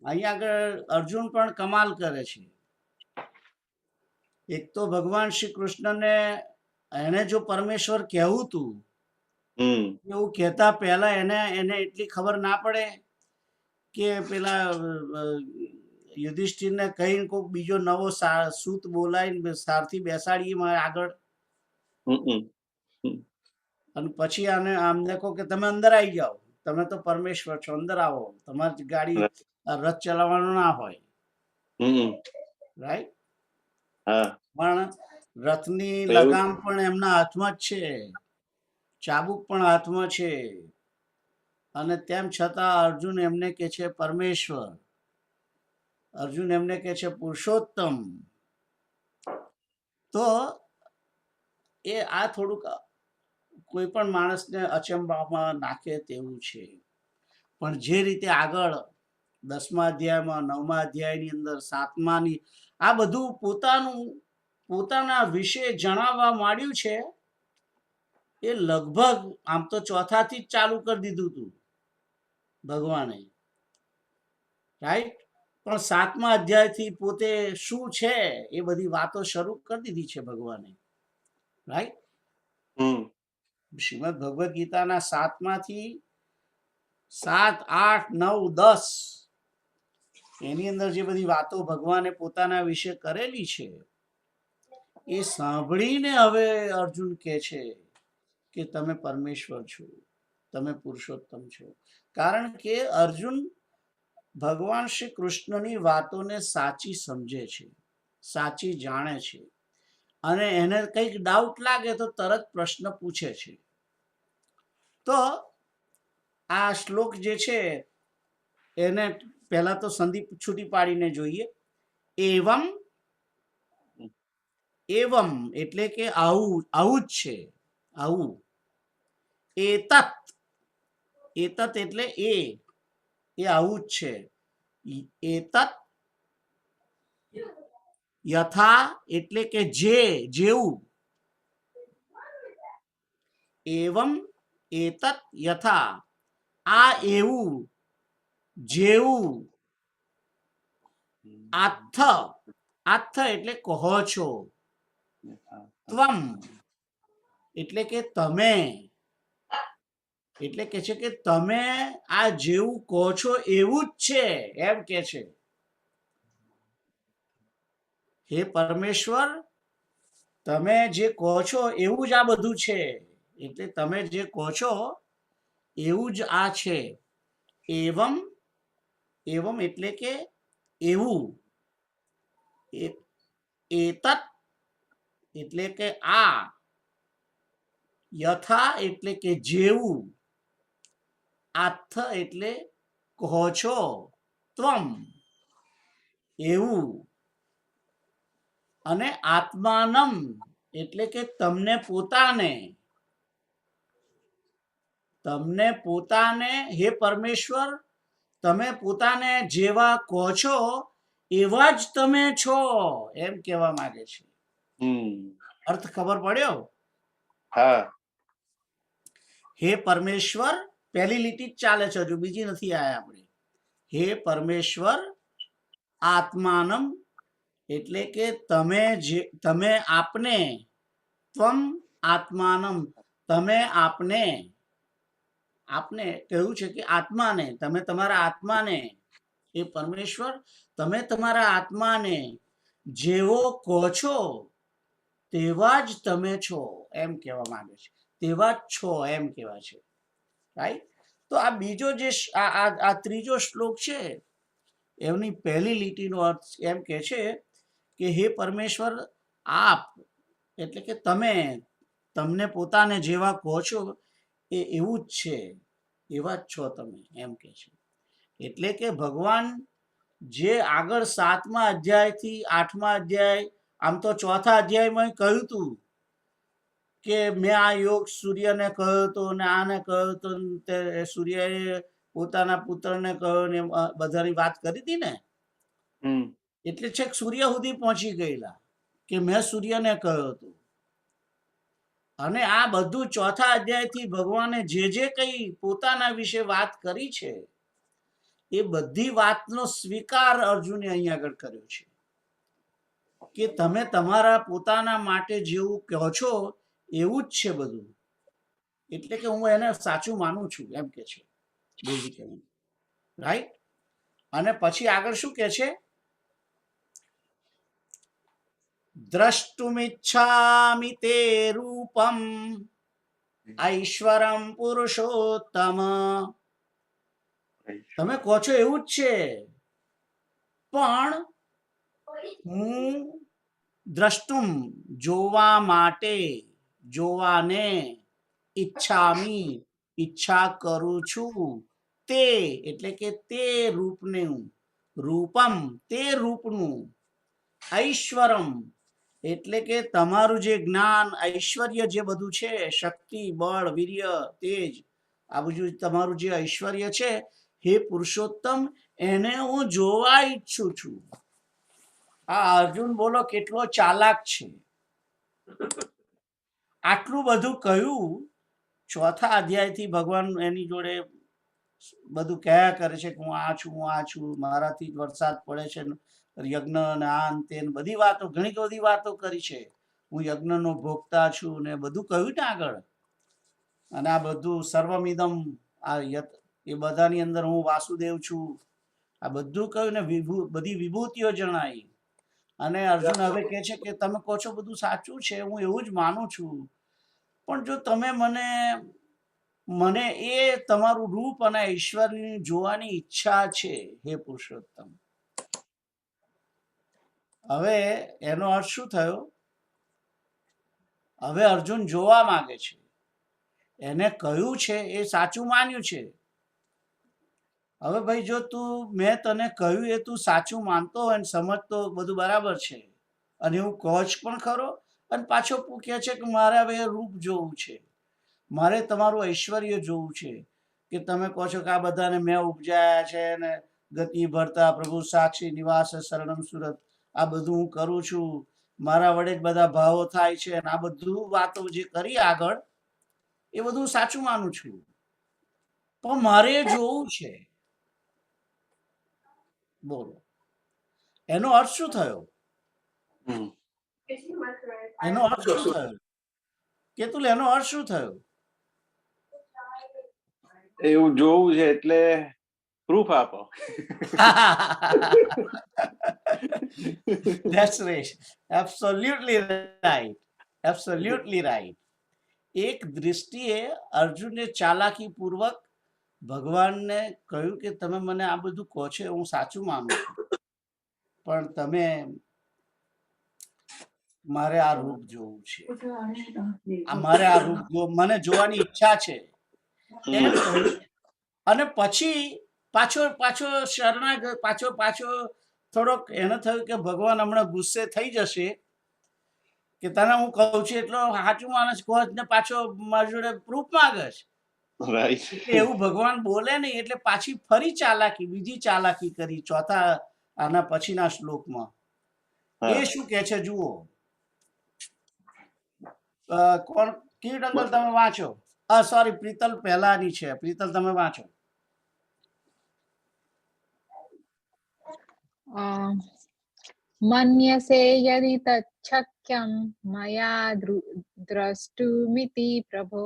A: અહીંયા આગળ અર્જુન પણ કમાલ કરે છે. એક તો ભગવાન શ્રી કૃષ્ણને એને જો પરમેશ્વર કહેવું હતું, એવું કહેતા પહેલા એને એટલી ખબર ના પડે કે પેલા યુધિષ્ઠિરને કહીને કોઈક બીજો નવો સૂત બોલાવીને સારથી બેસાડીએ આગળ, અને પછી આમને કહો કે તમે અંદર આવી જાઓ, તમે તો પરમેશ્વર છો, અંદર આવો, તમારી ગાડી રથ ચલાવવાનો ના હોય. રાઈટ. પણ રથની લગામ પણ એમના હાથમાં જ છે, ચાબુક પણ હાથમાં છે, અને તેમ છતાં અર્જુન એમને કે છે પરમેશ્વર, અર્જુન એમને કે છે પુરુષોત્તમ. તો એ આ થોડુંક કોઈ પણ માણસને અચંબામાં નાખે તેવું છે. પણ જે રીતે આગળ 10મા અધ્યાયમાં, 9મા અધ્યાયની અંદર, 7માની, આ બધું પોતાના વિશે જણાવવા માંડ્યું છે. એ લગભગ આમ તો ચોથાથી જ ચાલુ કરી દીધું હતું ભગવાને, રાઈટ? પણ 7મા અધ્યાયથી પોતે શું છે એ બધી વાતો શરૂ કરી દીધી છે ભગવાને, રાઈટ? શ્રીમદ ભગવદ ગીતાના 7માંથી 7, 8, 9, 10 એની અંદર જે બધી વાતો ભગવાને પોતાના વિશે કરેલી છે એ સાંભળીને હવે અર્જુન કહે છે કે તમે પરમેશ્વર છો, તમે પુરુષોત્તમ છો. કારણ કે અર્જુન ભગવાન શ્રી કૃષ્ણની વાતોને સાચી સમજે છે, સાચી જાણે છે, અને એને કંઈક ડાઉટ લાગે તો તરત પ્રશ્ન પૂછે છે. તો આ શ્લોક જે છે એને પહેલા તો સંધિ છૂટી પાડીને જોઈએ. એવમ, એવમ એટલે કે આવું, આવું જ છે, આવું. એતત, એતત એટલે એ આવું જ છે. એતત યથા એટલે કે જે, જેવું. એવમ એતત યથા, આ એવું, જેવું. આથ, આથ એટલે કહો છો. ત્વમ એટલે કે તમે, એટલે કે છે કે તમે આ જેવું કહો છો એવું જ છે, એમ કે છે. હે પરમેશ્વર, તમે જે કહો છો એવું જ આ બધું છે. એટલે તમે જે કહો છો એવું જ આ છે. એવમ, એવમ એટલે કે એવું. એતત એટલે કે આ. યથા એટલે કે જેવું. આથ એટલે કહો છો. ત્વમ એવું. અને આત્માનમ એટલે કે તમને પોતાને. તમને પોતાને, હે પરમેશ્વર, તમે પોતાને જેવા કહો છો એવા જ તમે છો, એમ કહેવા માંગે છે. અર્થ ખબર પડ્યો?
B: હા.
A: હે પરમેશ્વર, પહેલી લીટી જ ચાલે છે, હજુ બીજી નથી આયા આપણે. હે પરમેશ્વર, આત્માનમ એટલે કે તમે આપને. ત્વમ આત્માનમ તમે આપને. આપને કહ્યું છે કે આત્માને, તમે તમારા આત્માને, એ પરમેશ્વર તમે તમારા આત્માને જેવો કહો છો તેવા જ તમે છો, એમ કહેવા માંગે છે. તેવા જ છો એમ કહેવાય છે, રાઈટ? તો આ બીજો જે આ ત્રીજો શ્લોક છે એમની પહેલી લીટીનો અર્થ એમ કે છે કે હે પરમેશ્વર, આપ એટલે કે તમે, તમને પોતાને જેવા કહો છો એ એવું જ છે, એવા જ છો તમે, એમ કે છે. એટલે કે ભગવાન જે આગળ 7મા અધ્યાયથી 8મા અધ્યાય, આમ તો 4થા અધ્યાયમાં કહ્યું હતું કે મેં આ યોગ સૂર્યને કહ્યો હતો ને આને કહ્યો હતો, સૂર્યએ પોતાના પુત્રને કહ્યો ને બધાની વાત કરી હતી ને. એટલે છેક સૂર્ય સુધી પહોંચી ગયેલા કે મેં સૂર્યને કહ્યો હતો. અને આ બધું 4થા અધ્યાયથી ભગવાને જે કઈ પોતાના વિશે વાત કરી છે એ બધી વાતનો સ્વીકાર અર્જુને અહીં આગળ કર્યો છે કે તમે તમારા પોતાના માટે જેવું કહો છો એવું જ છે બધું. એટલે કે હું એને સાચું માનું છું, એમ કે છે બેઝિકલી, રાઈટ? અને પછી આગળ શું કે છે? દ્રષ્ટુમિચ્છામિ તે રૂપમ ઐશ્વરમ પુરુષોત્તમ. તમે કહો છો એવું જ છે, પણ હું દ્રષ્ટુમ જોવા માટે, જોવાને, ઈચ્છામિ ઈચ્છા કરું છું, તે એટલે કે તે રૂપનું, રૂપમ તે રૂપનું, ઐશ્વરમ એટલે કે તમારું જે જ્ઞાન, ઐશ્વર્ય જે બધું છે, શક્તિ, બળ, વીર્ય, તેજ, આ બધું તમારું જે ઐશ્વર્ય છે હે પુરુષોત્તમ એને હું જોવા ઈચ્છું છું. આ અર્જુન બોલો કેટલો ચાલાક છે. આટલું બધું કહ્યું, ચોથા અધ્યાયથી ભગવાન એની જોડે બધું કયા કરે છે કે હું આ છું, હું આ છું, મારાથી જ વરસાદ પડે છે, યજ્ઞ ને આ ને તે ને બધી વાતો, ઘણી બધી વાતો કરી છે. હું યજ્ઞનો ભોગતા છું ને બધું કહ્યું ને આગળ. અને આ બધું સર્વમિદમ, આ એ બધાની અંદર હું વાસુદેવ છું, આ બધું કહ્યું ને બધી વિભૂતિઓ જણાવી. અને અર્જુન હવે કહે છે કે તમે કહો છો બધું સાચું છે, હું એવું જ માનું છું, પણ જો તમે મને એ તમારું રૂપ અને ઈશ્વરની જોવાની ઈચ્છા છે હે પુરુષોત્તમ. હવે એનો અર્થ શું થયો? હવે અર્જુન જોવા માંગે છે. એને કહ્યું છે એ સાચું માન્યું છે. હવે ભાઈ જો મેં તને કહ્યું એ તું સાચું માનતો હોય ને સમજતો, બધું બરાબર છે, અને એવું કહો જ પણ ખરો, અને પાછો પૂછે છે કે મારે હવે રૂપ જોવું છે, મારે તમારું ઐશ્વર્ય જોવું છે, કે તમે કહો છો કે આ બધાને મેં ઉપજાયા છે ને ગતિ ભરતા પ્રભુ સાક્ષી નિવાસ શરણમ સુરત, આ બધું હું કરું છું, મારા વડે જ બધા ભાવો થાય છે, અને આ બધું વાતો જે કરી આગળ એ બધું સાચું માનું છું, પણ મારે જોવું છે. બોલો એનો અર્થ શું થયો? એનો અર્થ શું થયો? કેતુલ, એનો અર્થ શું થયો?
B: એવું જોવું છે એટલે પ્રૂફ આપો.
A: That's right. Absolutely right. Absolutely right. એક દૃષ્ટિએ અર્જુને ચાલાકી પૂર્વક ભગવાનને કહ્યું કે તમે મને આ બધું કહો છો હું સાચું માનું છું, પણ તમે મારે આ રૂપ જોવું છે, મારે આ રૂપ મને જોવાની ઈચ્છા છે એમ કહ્યું. અને પછી પાછો શરણાગત, પાછો થોડોક એને થયું કે ભગવાન હમણાં ગુસ્સે થઈ જશે કે તને હું કહું છું એટલો સાચું માણસ કહો ને પાછો મારી જોડે પ્રૂફ માંગે છે. એવું ભગવાન બોલે નહીં, એટલે પાછી ફરી બીજી ચાલાકી કરી ચોથા આના પછીના શ્લોકમાં. એ શું કે છે જુઓ. કોણ કીર્તન તમે વાંચો. સોરી, પ્રીતલ પહેલાની છે. પ્રીતલ તમે વાંચો.
D: મન્યસે યદિ તચ્છક્યં મયા દ્રષ્ટુમિતિ પ્રભો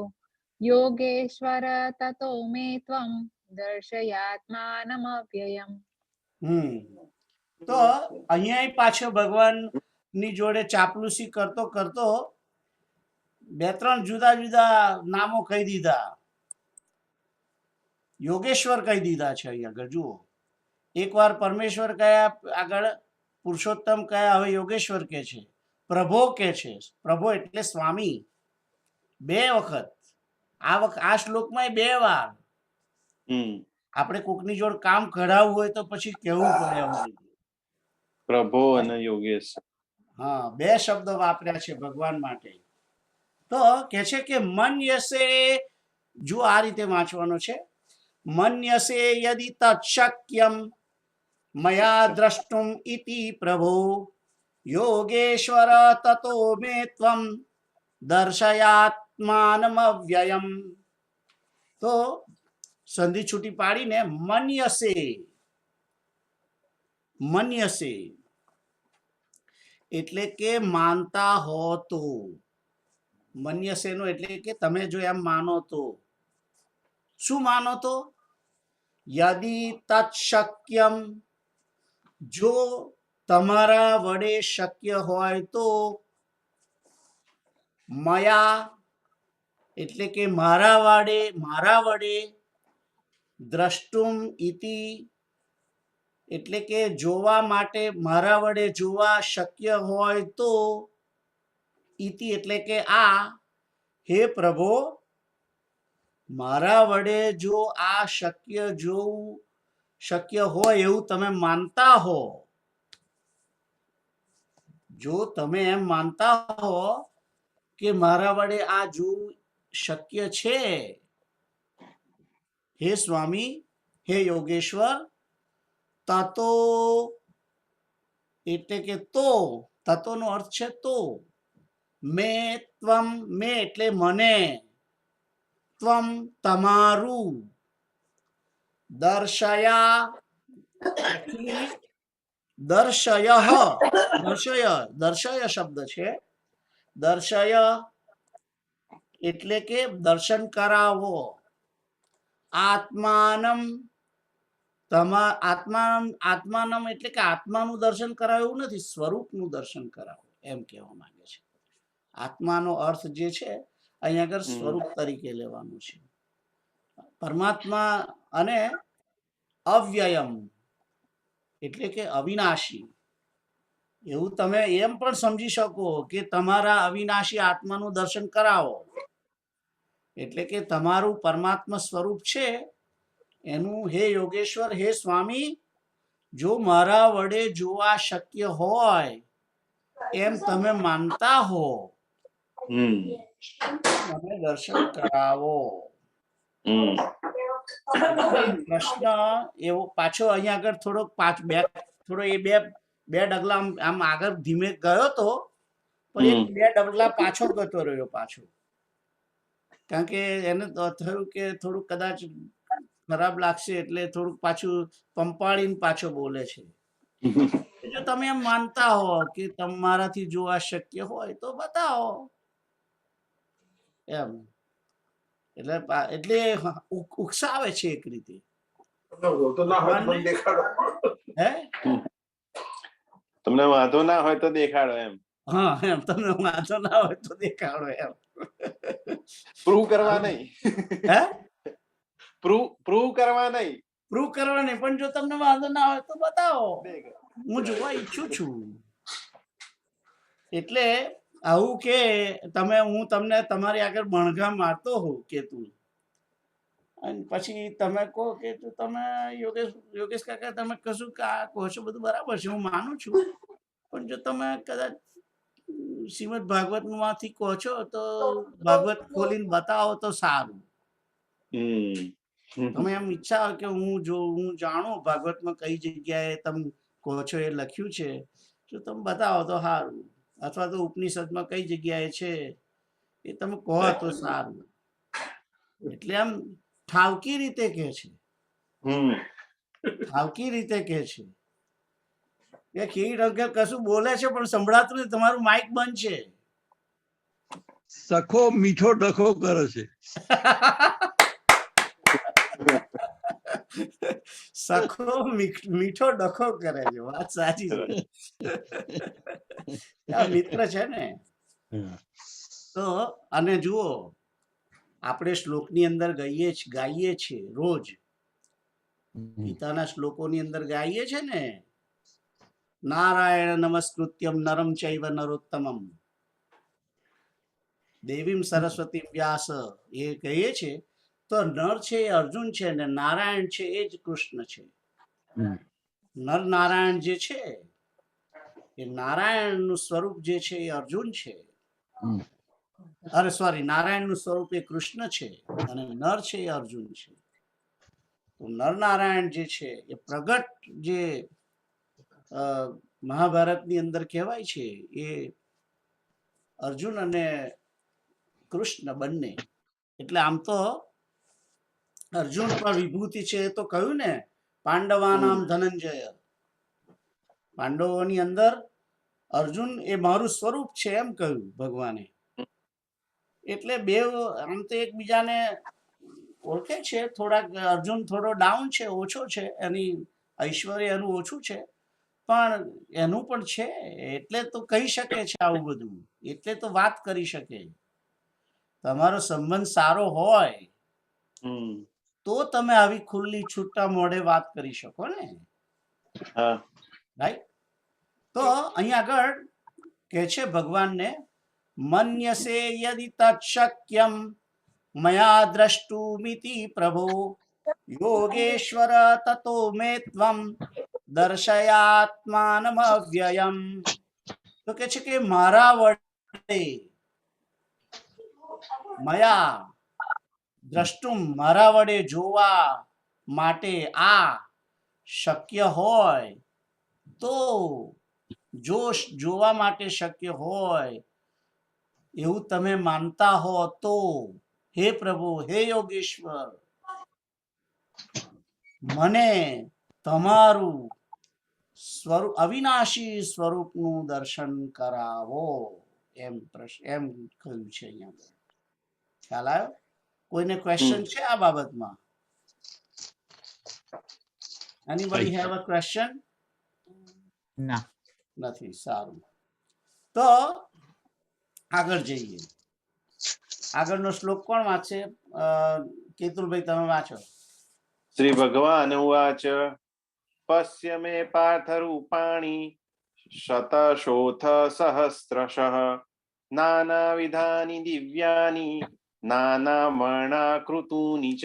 D: યોગેશ્વર તતો મે ત્વં દર્શયાત્માનમવ્યયમ.
A: તો અહીંયા પાછો ભગવાન ની જોડે ચાપલુસી કરતો કરતો બે ત્રણ જુદા જુદા નામો કહી દીધા, યોગેશ્વર કહી દીધા છે. અહીંયા આગળ જુઓ, એકવાર પરમેશ્વર કયા, આગળ પુરુષોત્તમ કયા, હવે યોગેશ્વર કે છે, પ્રભો કે છે. પ્રભો એટલે સ્વામી. બે વખત આ શ્લોકમાં 2 વાર. આપણે કોકની જોડે કામ કઢાવવું હોય તો પછી કેવું પડે
B: પ્રભો અને યોગેશ.
A: હા, 2 શબ્દ વાપર્યા છે ભગવાન માટે. તો કે છે કે મન્યસે, જો આ રીતે વાંચવાનો છે, મન્યસે યદિ તચ્છક્યમ મયા દ્રષ્ટુમ ઇતિ પ્રભો યોગેશ્વર તતો મે ત્વં દર્શયાત્માનમવ્યયમ. તો સંધિ છૂટી પાડીને મન્યસે એટલે કે માનતા હો તો. મન્યસે નો એટલે કે તમે જો એમ માનો તો. શું માનો તો? યદિ તત્શક્યમ, જો તમારા વડે શક્ય હોય તો, મયા એટલે કે મારા વડે, દ્રષ્ટુમ ઇતિ એટલે કે જોવા માટે, મારા વડે જોવા શક્ય હોય તો, ઇતિ એટલે કે આ, હે પ્રભો મારા વડે જો આ શક્ય હોય એવું તમે માનતા હો, જો તમે એમ માનતા હો કે મારા વડે આ જોવું શક્ય છે, હે સ્વામી હે યોગેશ્વર તતો એટલે કે તો, તતોનો અર્થ છે તો, મેં ત્વમ, મેં એટલે મને, ત્વમ તમારું, દર્શયા actually દર્શયઃ, દર્શય શબ્દ છે, દર્શય એટલે કે દર્શન કરાવો, આત્માનમ, આત્માનમ એટલે કે આત્માનું દર્શન કરાવો એવું નથી, સ્વરૂપનું દર્શન કરાવો એમ કહેવા માંગે છે. આત્માનો અર્થ જે છે અહીંયા આગળ સ્વરૂપ તરીકે લેવાનું છે. પરમાત્મા અને અવ્યયમ એટલે કે અવિનાશી, એવું તમે એમ પણ સમજી શકો કે તમારા અવિનાશી આત્માનું દર્શન કરાવો, એટલે કે તમારું પરમાત્મા સ્વરૂપ છે એનું, હે યોગેશ્વર, હે સ્વામી, જો મારા વડે જોવા શક્ય હોય એમ તમે માનતા હો, મને દર્શન કરાવો. પ્રશ્ન એવો પાછો અહીંયા આગળ થોડોક થોડો એ બે ડગલા આમ આગળ ધીમે ગયો તો, પણ એક બે ડગલા પાછો ગતો રહ્યો પાછો, કારણ કે એને થયું કે થોડુંક કદાચ ખરાબ લાગશે એટલે થોડુંક પાછું પંપાળીને પાછો બોલે છે. જો તમે એમ માનતા હો કે તમારાથી જોવા શક્ય હોય તો બતાવો એમ, એટલે ઉકસાવે છે એક રીતે. હે
B: તમને વાંધો ના હોય તો દેખાડો એમ.
A: હા એમ, તમને વાંધો ના હોય તો દેખાડો એમ.
B: પ્રૂવ કરવા નહીં.
A: હે
B: પ્રૂવ કરવા નહીં.
A: પ્રૂવ કરવા નહીં, પણ જો તમને વાંધો ના હોય તો બતાવો, હું જોવા ઈચ્છું છું. એટલે આવું કે તમે, હું તમને તમારી આગળ બણગા મારતો હોઉં કે તું, અને પછી તમે કહો કે તું, તમે યોગેશ કાકા તમે કશું કહો છો બધું બરાબર છે, હું માનું છું, પણ જો તમે કદાચ શ્રીમદ ભાગવત માંથી કહો છો તો ભાગવત ખોલીને બતાવો તો સારું. તમે એમ ઈચ્છા હોય કે હું જાણું ભાગવતમાં કઈ જગ્યાએ તમે કહો છો એ લખ્યું છે, જો તમે બતાવો તો સારું, અથવા તો ઉપનિષદમાં કઈ જગ્યાએ છે એ તમે કહો તો સારું. એટલે આમ ઠાવકી રીતે કે છે, ઠાવકી રીતે કે છે. એ ખીર અંકલ કશું બોલે છે પણ સંભળાતું નથી, તમારું માઇક બંધ છે.
E: સખો મીઠો ડખો કરે છે.
A: સખો મીઠો ડખો કરે છે, વાત સાચી છે. આ મિત્ર છે ને. તો અને જુઓ, આપણે શ્લોકની અંદર ગાઈએ છીએ રોજ, ગીતાના શ્લોકોની અંદર ગાઈએ છે ને, નારાયણ નમસ્કૃત્યમ નરમ ચૈવ નરોત્તમમ દેવીમ સરસ્વતી વ્યાસ, એ કહીએ છે. તો નર છે એ અર્જુન છે ને નારાયણ છે એ જ કૃષ્ણ છે. નર નારાયણ જે છે એ નારાયણનું સ્વરૂપ જે છે એ અર્જુન છે, અરે સોરી, નારાયણનું સ્વરૂપ એ કૃષ્ણ છે અને નર છે એ અર્જુન છે. તો નર નારાયણ જે છે એ પ્રગટ જે મહાભારતની અંદર કહેવાય છે એ અર્જુન અને કૃષ્ણ બંને. એટલે આમ તો અર્જુન પણ વિભૂતિ છે એ તો કહ્યું ને, પાંડવાનામ ધનંજય, પાંડવોની અંદર અર્જુન એ મારું સ્વરૂપ છે એમ કહ્યું ભગવાને. એટલે બે આમ તો એકબીજાને ઓળખે છે. થોડાક અર્જુન થોડો ડાઉન છે, ઓછો છે, એની ઐશ્વર્ય એનું ઓછું છે, પણ એનું પણ છે, એટલે તો કહી શકે છે આવું બધું, એટલે તો વાત કરી શકે. તમારો સંબંધ સારો હોય તો તમે આવી ખુલ્લી છૂટા મોઢે વાત કરી શકો ને, રાઈટ? તો અહીંયા આગળ કે છે ભગવાનને, મન્યસે યદિ તત્શક્યમ મયા દ્રષ્ટુમિતિ પ્રભો યોગેશ્વર તતો મે ત્વમ દર્શયાત્માનમવ્યયમ. તો કે છે કે મારા વડે, મયા દ્રષ્ટુમ મારા વડે જોવા, માટે આ શક્ય હોય તો, જો જોવા માટે શક્ય હોય એવું તમે માનતા હો તો, હે પ્રભુ, હે યોગેશ્વર, મને તમારું સ્વરૂપ, અવિનાશી સ્વરૂપનું દર્શન કરાવો, એમ એમ કહ્યું છે અહીંયા. ખ્યાલ આવ્યો? કોઈને ક્વેશ્ચન છે આ બાબતમાં? Anybody have a question?
C: ના.
A: નથી. સારું, તો આગળ જઈએ. આગળનો શ્લોક કોણ વાંચે? કેતુલભાઈ, તમે વાંચો.
B: શ્રી ભગવાન ઉવાચ પશ્ય મે પાર્થ રૂપાણી શતશોથ સહસ્રશઃ નાનાવિધાની દિવ્યાની નાનાવર્ણાકૃતુની ચ.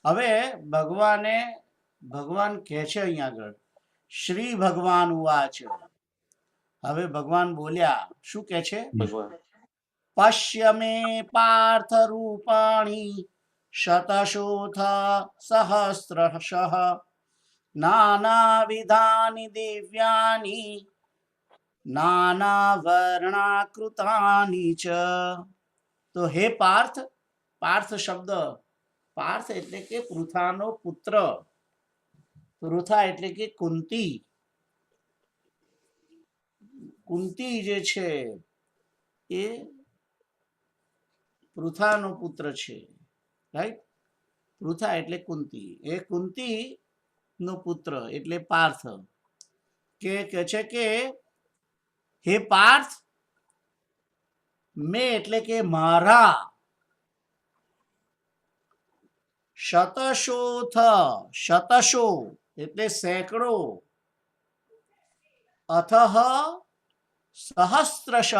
A: હવે ભગવાન કહે છે અહીંયા આગળ, શ્રી ભગવાન ઉવાચ. હવે ભગવાન બોલ્યા. શું કે છે?
B: ભગવાન
A: પશ્ય મે પાર્થ રૂપાણી શતશોથ સહસ્રશઃ નાનાવિધાની દિવ્યાની નાનાવર્ણાકૃતાની ચ. તો હે પાર્થ, પાર્થ શબ્દ, પાર્થ એટલે કે પૃથાનો પુત્ર. પૃથા એટલે કે કુંતી. કુંતી જે છે એ પૃથાનો પુત્ર છે, રાઈટ? પૃથા એટલે કુંતી. એ કુંતી નો પુત્ર એટલે પાર્થ. કે છે કે હે પાર્થ, મેં એટલે કે મારા, શતશોથ, શતશો એટલે સેંકડો, અથઃ સહસ્રશઃ.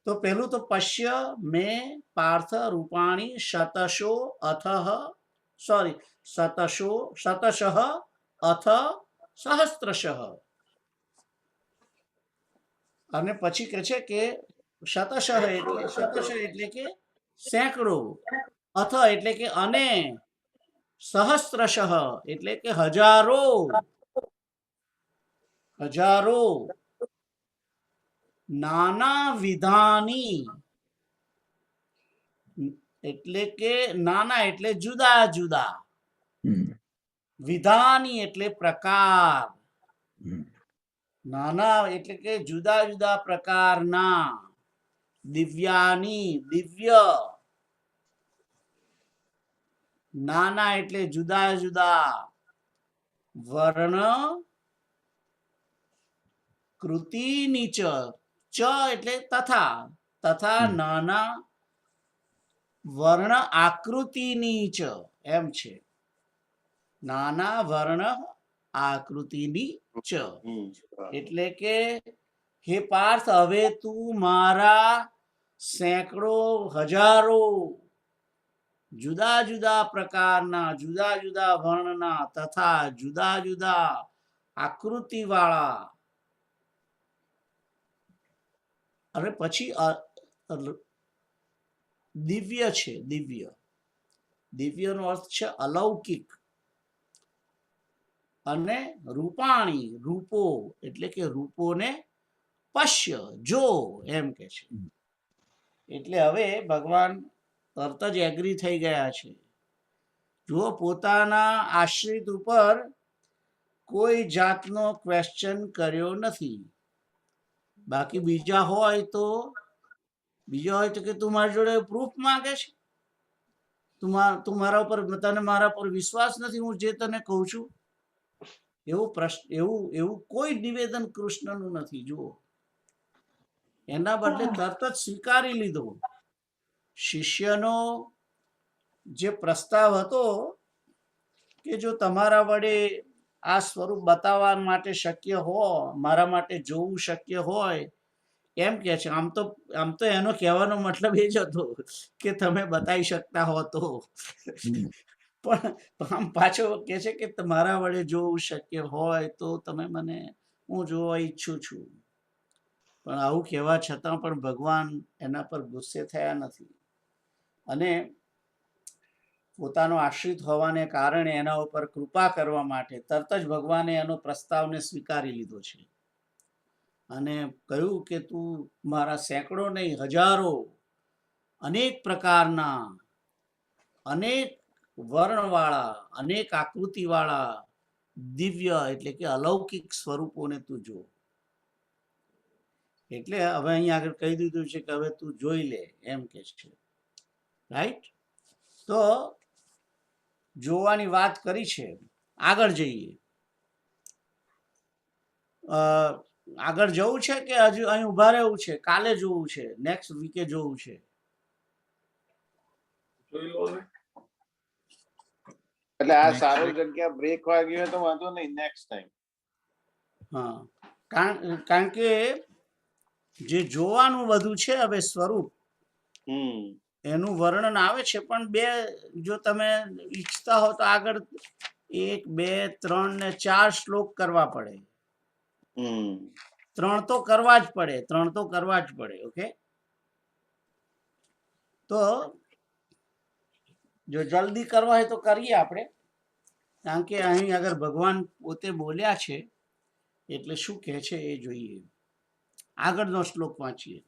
A: તો પેલું તો પશ્ય મેં પાર્થ રૂપાણી શતશો અથઃ, સોરી, શતશઃ અથ સહસ્રશઃ. અને પછી કહે છે કે શતશઃ એટલે કે સેંકડો, અથ એટલે કે અને, સહસ્રશઃ એટલે કે હજારો, હજારો, નાના વિધાની એટલે કે નાના એટલે જુદા જુદા, વિધાની એટલે પ્રકાર, નાના એટલે કે જુદા જુદા પ્રકારના, દિવ્યાની દિવ્ય, નાના એટલે જુદા જુદા, વર્ણ કૃતિની ચ, ચ એટલે તથા, તથા નાના વર્ણ આકૃતિની ચ, એમ છે. નાના વર્ણ આકૃતિની ચ એટલે કે હે પાર્થ, હવે તું મારા સેંકડો, હજારો જુદા જુદા પ્રકારના, જુદા જુદા વર્ણના તથા જુદા જુદા આકૃતિ વાળા. અને પછી દિવ્ય છે. દિવ્ય, દિવ્યનો અર્થ છે અલૌકિક. અને રૂપાણી, રૂપો એટલે કે રૂપોને પશ્ય, જો, એમ કે છે. એટલે હવે ભગવાન તરત જ એગ્રી થઈ ગયા છે. જો પોતાના આશ્રિત ઉપર કોઈ જાતનો ક્વેશ્ચન કર્યો નથી. બાકી બીજા હોય તો કે તું મારી જોડે પ્રૂફ માંગે છે, તું મારા ઉપર, તને મારા પર વિશ્વાસ નથી, હું જે તને કહું છું. એવું પ્રશ્ન, એવું કોઈ નિવેદન કૃષ્ણનું નથી. જુઓ, એના બદલે તરત જ સ્વીકારી લીધો. શિષ્યનો જે પ્રસ્તાવ હતો કે જો તમારા વડે આ સ્વરૂપ બતાવવા માટે શક્ય હોય, મારા માટે જોવું શક્ય હોય, એમ કે છે. આમ તો એનો કહેવાનો મતલબ એ જ હતો કે તમે બતાવી શકતા હો તો. પણ આમ પાછો કે છે કે તમારા વડે જોવું શક્ય હોય તો તમે મને, હું જોવા ઈચ્છું છું. પણ આવું કહેવા છતાં પણ ભગવાન એના પર ગુસ્સે થયા નથી. અને પોતાનો આશ્રિત હોવાને કારણે એના ઉપર કૃપા કરવા માટે તરત જ ભગવાને એનો પ્રસ્તાવને સ્વીકારી લીધો છે અને કહ્યું કે તું મારા સેંકડો નહીં હજારો અનેક પ્રકારના અનેક વર્ણવાળા અનેક આકૃતિવાળા દિવ્ય એટલે કે અલૌકિક સ્વરૂપોને તું જો. એટલે હવે અહીંયા આગળ કહી દીધું છે કે હવે તું જોઈ લે એમ કે છે, રાઈટ? તો જોવાની વાત કરી છે. આગળ જઈએ. આગળ જવું છે કે હજુ અહીં ઉભા રહેવું છે? કાલે જોવું છે? નેક્સ્ટ વીકે જોવું છે?
B: એટલે આ
C: Next
B: સારો
C: week.
B: જગ્યા બ્રેક વાગ્યો હોય તો વાંધો નહીં, નેક્સ્ટ ટાઈમ.
A: હા, કારણ કે જે જોવાનું બધું છે હવે સ્વરૂપ એનું વર્ણન આવે છે, પણ બે જો તમે ઈચ્છતા હો તો આગળ 1, 2, 3 ને 4 શ્લોક કરવા પડે. 3 તો કરવા જ પડે, 3 તો કરવા જ પડે. ઓકે, તો જો જલ્દી કરવા હોય તો કરીએ આપણે, કારણ કે અહીં અગર ભગવાન પોતે બોલ્યા છે એટલે શું કહે છે એ જોઈએ. આગળનો શ્લોક વાંચીએ,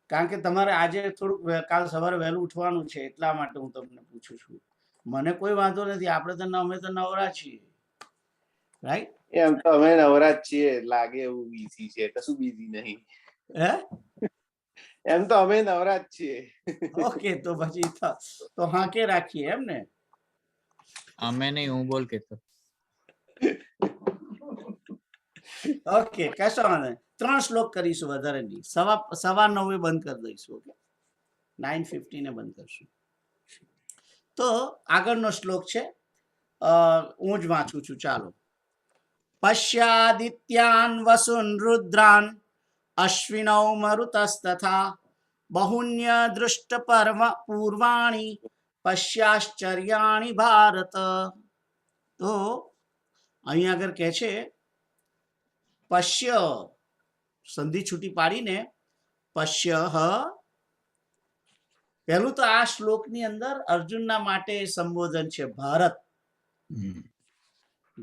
A: કારણ કે તમારે આજે થોડુંક કાલ સવારે વહેલું ઉઠવાનું છે એટલા માટે હું તમને પૂછું છું. મને કોઈ વાંધો નથી, અમે તો નવરા છીએ, રાઈટ?
B: એમ તો અમે નવરાજ છીએ, લાગે એવું બીઝી છે, કશું બીઝી નહીં.
A: હે,
B: એમ તો અમે નવરાજ છીએ.
A: ઓકે, તો પછી તો હા કે રાખીએ એમ ને?
C: અમે નહીં, હું બોલ કે તો.
A: ઓકે, કશો વાંધો નહીં. 3 શ્લોક કરીશું, વધારે નહીં. 9:15 બંધ કરી દઈશું. ઓકે, 9:15 ને બંધ કરશું. તો આગળનો શ્લોક છે, હું જ વાંચું છું. ચાલો. પશ્યાદિત્યાન વસુન રુદ્રાન અશ્વિનૌ મરુતસ્તથા બહુન્ય દૃષ્ટ પૂર્વાણી પશ્યાશ્ચર્યાણી ભારત. તો અહીં આગળ કહે છે પશ્ય, સંધિ છૂટી પાડીને પશ્ય. પહેલું તો આ શ્લોકની અંદર અર્જુનના માટે સંબોધન છે ભારત.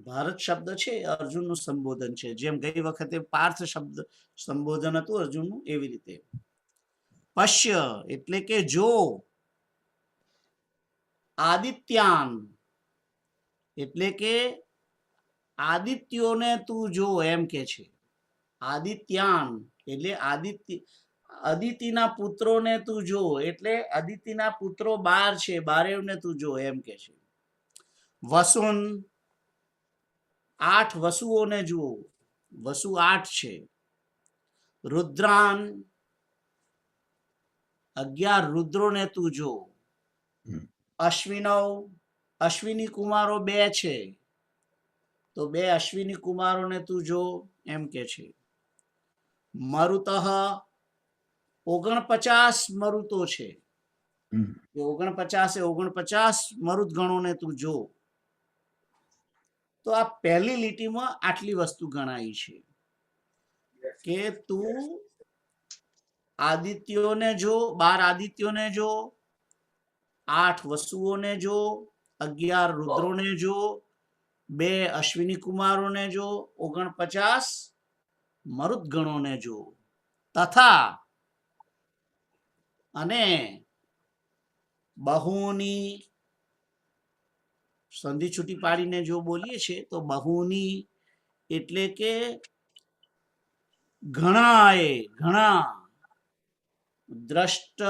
A: ભારત શબ્દ છે એ અર્જુનનું સંબોધન છે, જેમ ગઈ વખતે પાર્થ શબ્દ સંબોધન હતું અર્જુનનું, એવી રીતે પશ્ય એટલે કે જો, આદિત્યાન એટલે કે આદિત્યોને તું જો એમ કે છે. આદિત્યાન એટલે અદિતિના પુત્રોને તું જો, એટલે અદિતિના પુત્રો 12 છે, 12ને તું જો એમ કે છે. વસુન 8 વસુઓને જુઓ, વસુ 8 છે. રુદ્રાન 11 રુદ્રોને તું જો. અશ્વિનૌ અશ્વિની કુમારો 2 છે, તો 2 અશ્વિની કુમારોને તું જો એમ કે છે. મરુતઃ 49 મરુતો છે, 49 મરુદ ગણોને તું જો. તો આ પહેલી લીટીમાં આટલી વસ્તુ ગણાઈ છે કે તું આદિત્યોને જો, 12 આદિત્યોને જો, 8 વસુઓને જો, 11 રુદ્રોને જો, 2 અશ્વિની કુમારોને જો, 49 મરુદગણોને જો. તથા અને બહુની, સંધિ છૂટી પાડીને જો બોલીએ છે તો બહુની એટલે કે ઘણાએ, ઘણા. દ્રષ્ટ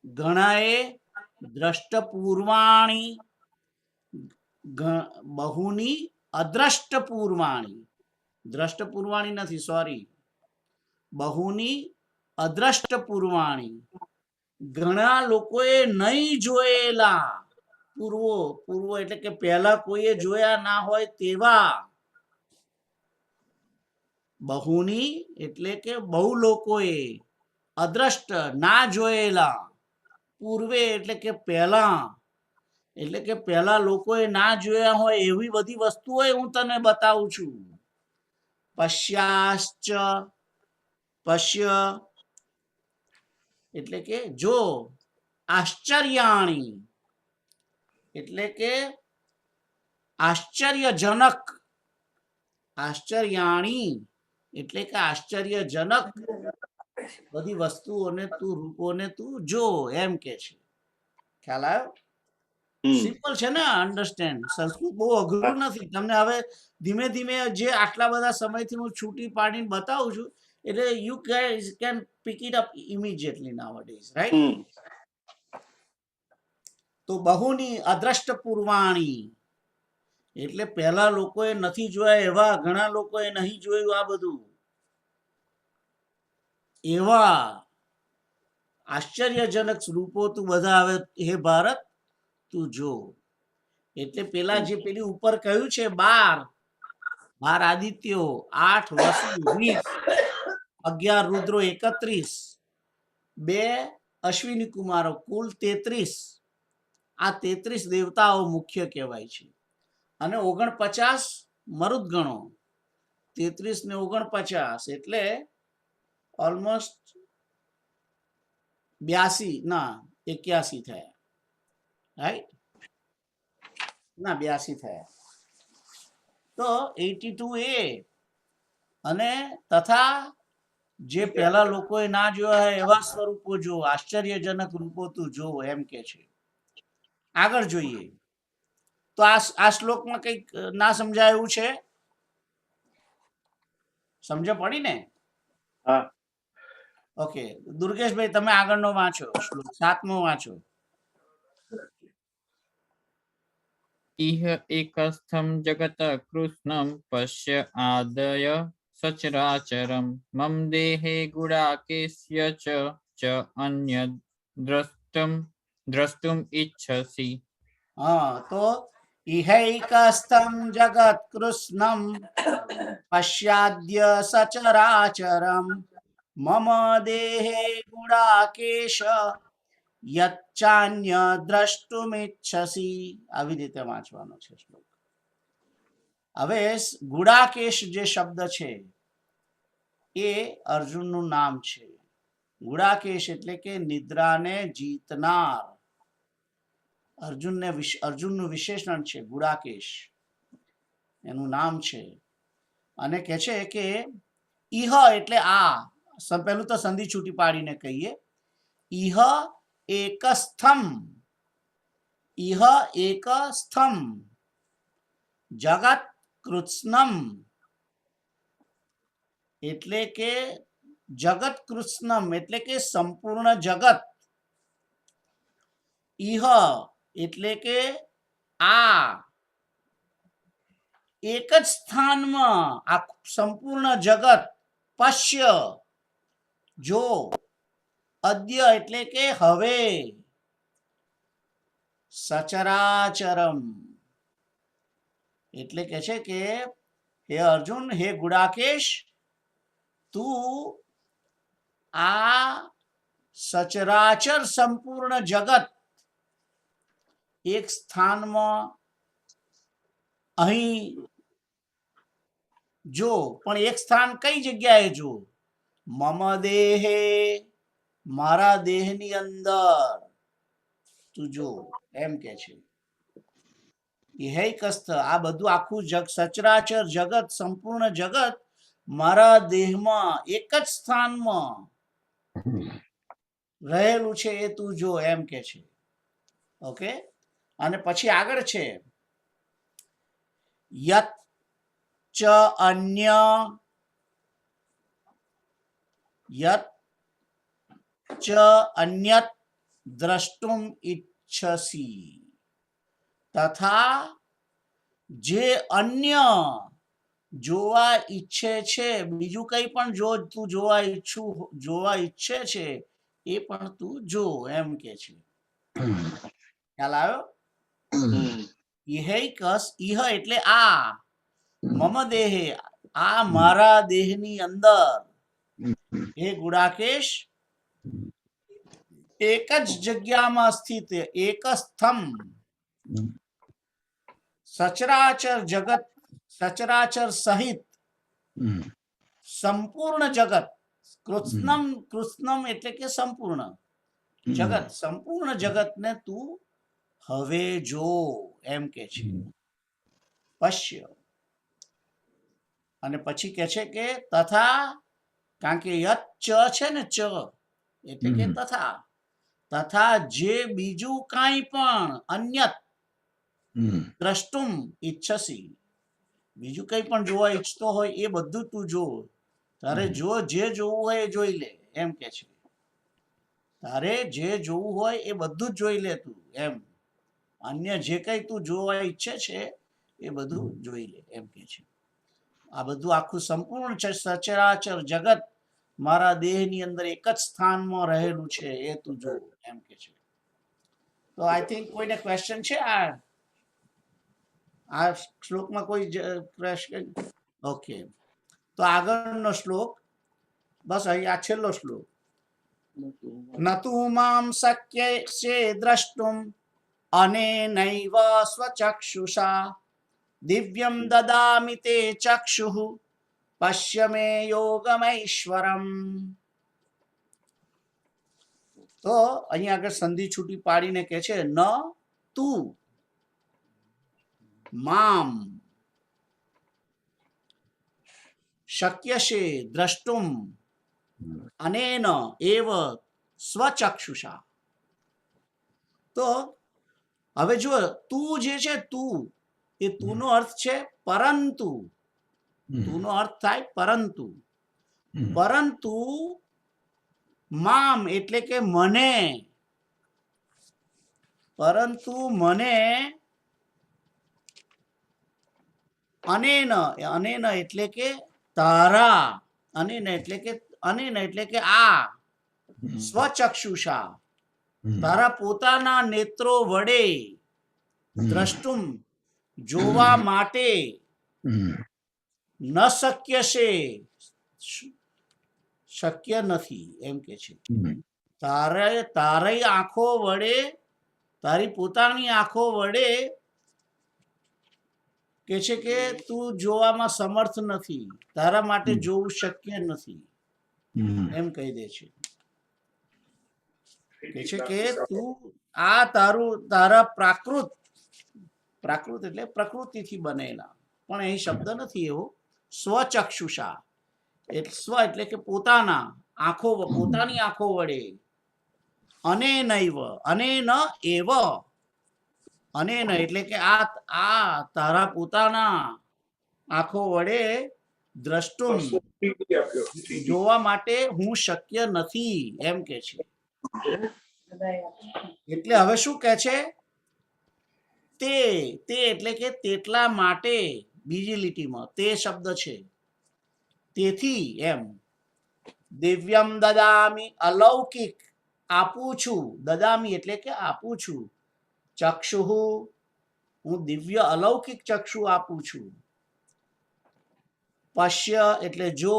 A: ઘણાએ, દ્રષ્ટ પૂર્વાણી, બહુની અદ્રષ્ટ પૂર્વાણી. દ્રષ્ટ પૂર્વાણી નથી, સોરી, બહુની અદ્રષ્ટ પૂર્વાણી. ઘણા લોકોએ નહીં જોયેલા પૂર્વો એટલે કે પહેલા કોઈએ જોયા ના હોય તેવા. બહુની એટલે કે બહુ લોકોએ, અદ્રષ્ટ ના જોયેલા, પૂર્વે એટલે કે પહેલા, એટલે કે પહેલા લોકોએ ના જોયા હોય એવી બધી વસ્તુઓ હું તને બતાવું છું. પશ્યાશ્ચ, પશ્ય એટલે કે જો, આશ્ચર્યાણી એટલે કે આશ્ચર્યજનક. આશ્ચર્યાણી એટલે કે આશ્ચર્યજનક બધી વસ્તુઓને તું રૂપોને તું જો એમ કે છે. ખ્યાલ આવ્યો? સિમ્પલ છે ને, અન્ડરસ્ટેન્ડ. સંસ્કૃત બહુ અઘરું નથી. તમને હવે ધીમે ધીમે જે આટલા બધા સમયથી હું છૂટી પાડીને બતાવું છું, એટલે you can pick it up immediately nowadays, right? તો બહુની અદ્રષ્ટ પૂર્વાણી એટલે પહેલા લોકોએ નથી જોયા એવા ઘણા લોકોએ નહીં જોયું આ બધું. એવા આશ્ચર્યજનક રૂપો તું બધા હવે હે ભારત તું જો. એટલે પેલા જે પેલી ઉપર કહ્યું છે 12 આદિત્યો, 8 વસુ 20, 11 રુદ્રો 31, 2 અશ્વિની કુમારો, કુલ 33. આ 33 દેવતાઓ મુખ્ય કહેવાય છે. અને 49 મરુદ ગણો. 33 ને 49 એટલે ઓલમોસ્ટ 82 ના 81 થયા, રાઈટ? ના 82 થયા. તો 82 એ અને તથા જે પહેલા લોકોએ ના જોયા હોય એવા સ્વરૂપો જો, આશ્ચર્યજનક રૂપો તું જો એમ કે છે. આગળ જોઈએ તો આ શ્લોકમાં કંઈક ના સમજાય એવું છે? સમજ પડી ને?
B: હા.
A: ઓકે, દુર્ગેશભાઈ તમે આગળનો વાંચો, શ્લોક 7મો વાંચો.
C: ઇહ એકસ્થમ જગત કૃષ્ણમ પશ્ય આદય સચરાચરમ મમ દેહે ગુડાકેશ્ય ચ અન્ય દ્રષ્ટુમ ઇચ્છસી.
A: હા, તો ઇહૈકસ્થમ જગત કૃષ્ણમ પશ્યાદ્ય સચરાચરમ મમ દેહે ગુડાકેશ યચ્ચાન્ય દ્રષ્ટુમિચ્છસી. આવી રીતે વાંચવાનો છે શ્લોક. હવે ગુડાકેશ જે શબ્દ છે એ અર્જુનનું નામ છે. ગુડાકેશ એટલે કે નિદ્રાને જીતનાર. અર્જુનનું વિશેષણ છે ગુડાકેશ, એનું નામ છે. અને કહે છે કે ઇહ એટલે આ, પહેલું તો સંધિ છૂટી પાડીને કહીએ. ઇહ એકસ્થમ, ઇહ એકસ્થમ જગત કૃત્સ્નમ એટલે કે જગત કૃત્સ્નમ એટલે કે સંપૂર્ણ જગત. ઇહ એટલે કે આ એક જ સ્થાનમાં આ સંપૂર્ણ જગત. પશ્ય જો, અદ્ય એટલે કે હવે, સચરાચરમ એટલે કે છે કે હે અર્જુન, હે ગુડાકેશ, તું આ સચરાચર સંપૂર્ણ જગત એક સ્થાનમાં અહીં જો, પણ એક સ્થાન કઈ જગ્યાએ જો? મમ દેહે મારા દેહની અંદર તું જો એમ કે છે. ઇહૈકસ્થ આ બધું આખું સચરાચર જગત, સંપૂર્ણ જગત મારા દેહમાં એક જ સ્થાનમાં રહેલું છે એ તું જો એમ કે છે. ઓકે, અને પછી આગળ છે યત ચ અન્ય, યત ચ અન્યત દ્રષ્ટુમ ઇચ્છસી તથા જે અન્ય જોવા ઈચ્છે છે, બીજું કઈ પણ જો તું જોવા ઈચ્છે છે એ પણ તું જો એમ કે છે. ખ્યાલ આવ્યો? ઇહૈકસ, ઇહ એટલે આ, મમ દેહે આ મારા દેહની અંદર, હે ગુડાકેશ એક જ જગ્યામાં સ્થિત, એક સ્થમ સચરાચર જગત, સચરાચર સહિત સંપૂર્ણ જગત. કૃત્સ્નમ, કૃત્સ્નમ એટલે કે સંપૂર્ણ. જગત સંપૂર્ણ જગતને તું હવે જો એમ કે છે પશ્ય. અને પછી કે છે કે તથા, કારણ કે યત ચ છે ને, ચ એટલે કે તથા, તથા જે બીજું કાંઈ પણ અન્યત દ્રષ્ટુમ ઈચ્છસી, બીજું કંઈ પણ જોવા ઈચ્છતો હોય એ બધું તું જો. તારે જો જે જોવું હોય એ જોઈ લે એમ કે છે. તારે જે જોવું હોય એ બધું જ જોઈ લે તું એમ. અન્ય જે કંઈ તું જોવા ઈચ્છે છે એ બધું જોઈ લે એમ કે છે. આ બધું આખું સંપૂર્ણ છે, સચરાચર જગત મારા દેહની અંદર એક જ સ્થાનમાં રહેલું છે એ તું જો એમ કે છે. તો આઈ થિંક કોઈને ક્વેશ્ચન છે આ શ્લોકમાં? કોઈ ક્વેશ્ચન? ઓકે, તો આગળનો શ્લોક, બસ અહીં આ છેલ્લો શ્લોક. નતુ મામ શક્ય છે દ્રષ્ટુમ અનેનૈવ સ્વચક્ષુષા દિવ્યમ દદામિ તે ચક્ષુઃ પશ્ય મે યોગમૈશ્વરમ. તો અહીંયા આગળ સંધિ છૂટી પાડીને કે છે ન તું મામ શક્ય છે દ્રષ્ટુમ અનેન એવ સ્વચક્ષુષા. તો હવે જો તું જે છે, તું, એ તુંનો અર્થ છે પરંતુ. તુંનો અર્થ થાય પરંતુ. પરંતુ મામ એટલે કે મને, પરંતુ મને, અનેન, અનેન એટલે કે તારા, અનેન એટલે કે, અનેન એટલે કે આ, સ્વચક્ષુષા તારા પોતાના નેત્રો વડે, દ્રષ્ટુમ જોવા માટે, ન શક્ય છે શક્ય નથી એમ કે છે. તારી આંખો વડે, તારી પોતાની આંખો વડે કે છે કે તું જોવામાં સમર્થ નથી, તારા માટે જોવું શક્ય નથી એમ કહી દે છે. કે છે કે તું આ તારા પ્રાકૃત એટલે પ્રકૃતિથી બનેલા, પણ અહીં શબ્દ નથી એવો. સ્વચક્ષુષા એટલે સ્વ એટલે કે પોતાના આંખો, પોતાની આંખો વડે. અને નૈવ, અને ન એવ, અને ન એટલે કે આ તારા પોતાના આંખો વડે દ્રષ્ટુમ જોવા માટે હું શક્ય નથી એમ કે છે. એટલે હવે શું કે છે? તે એટલે કે તેટલા માટે, બીજી લીટીમાં તે શબ્દ છે, તેથી એમ. દિવ્યમ દદામિ અલૌકિક આપું છું, દદામિ એટલે કે આપું છું. ચક્ષુઃ હું દિવ્ય અલૌકિક ચક્ષુ આપું છું. પશ્ય એટલે જો,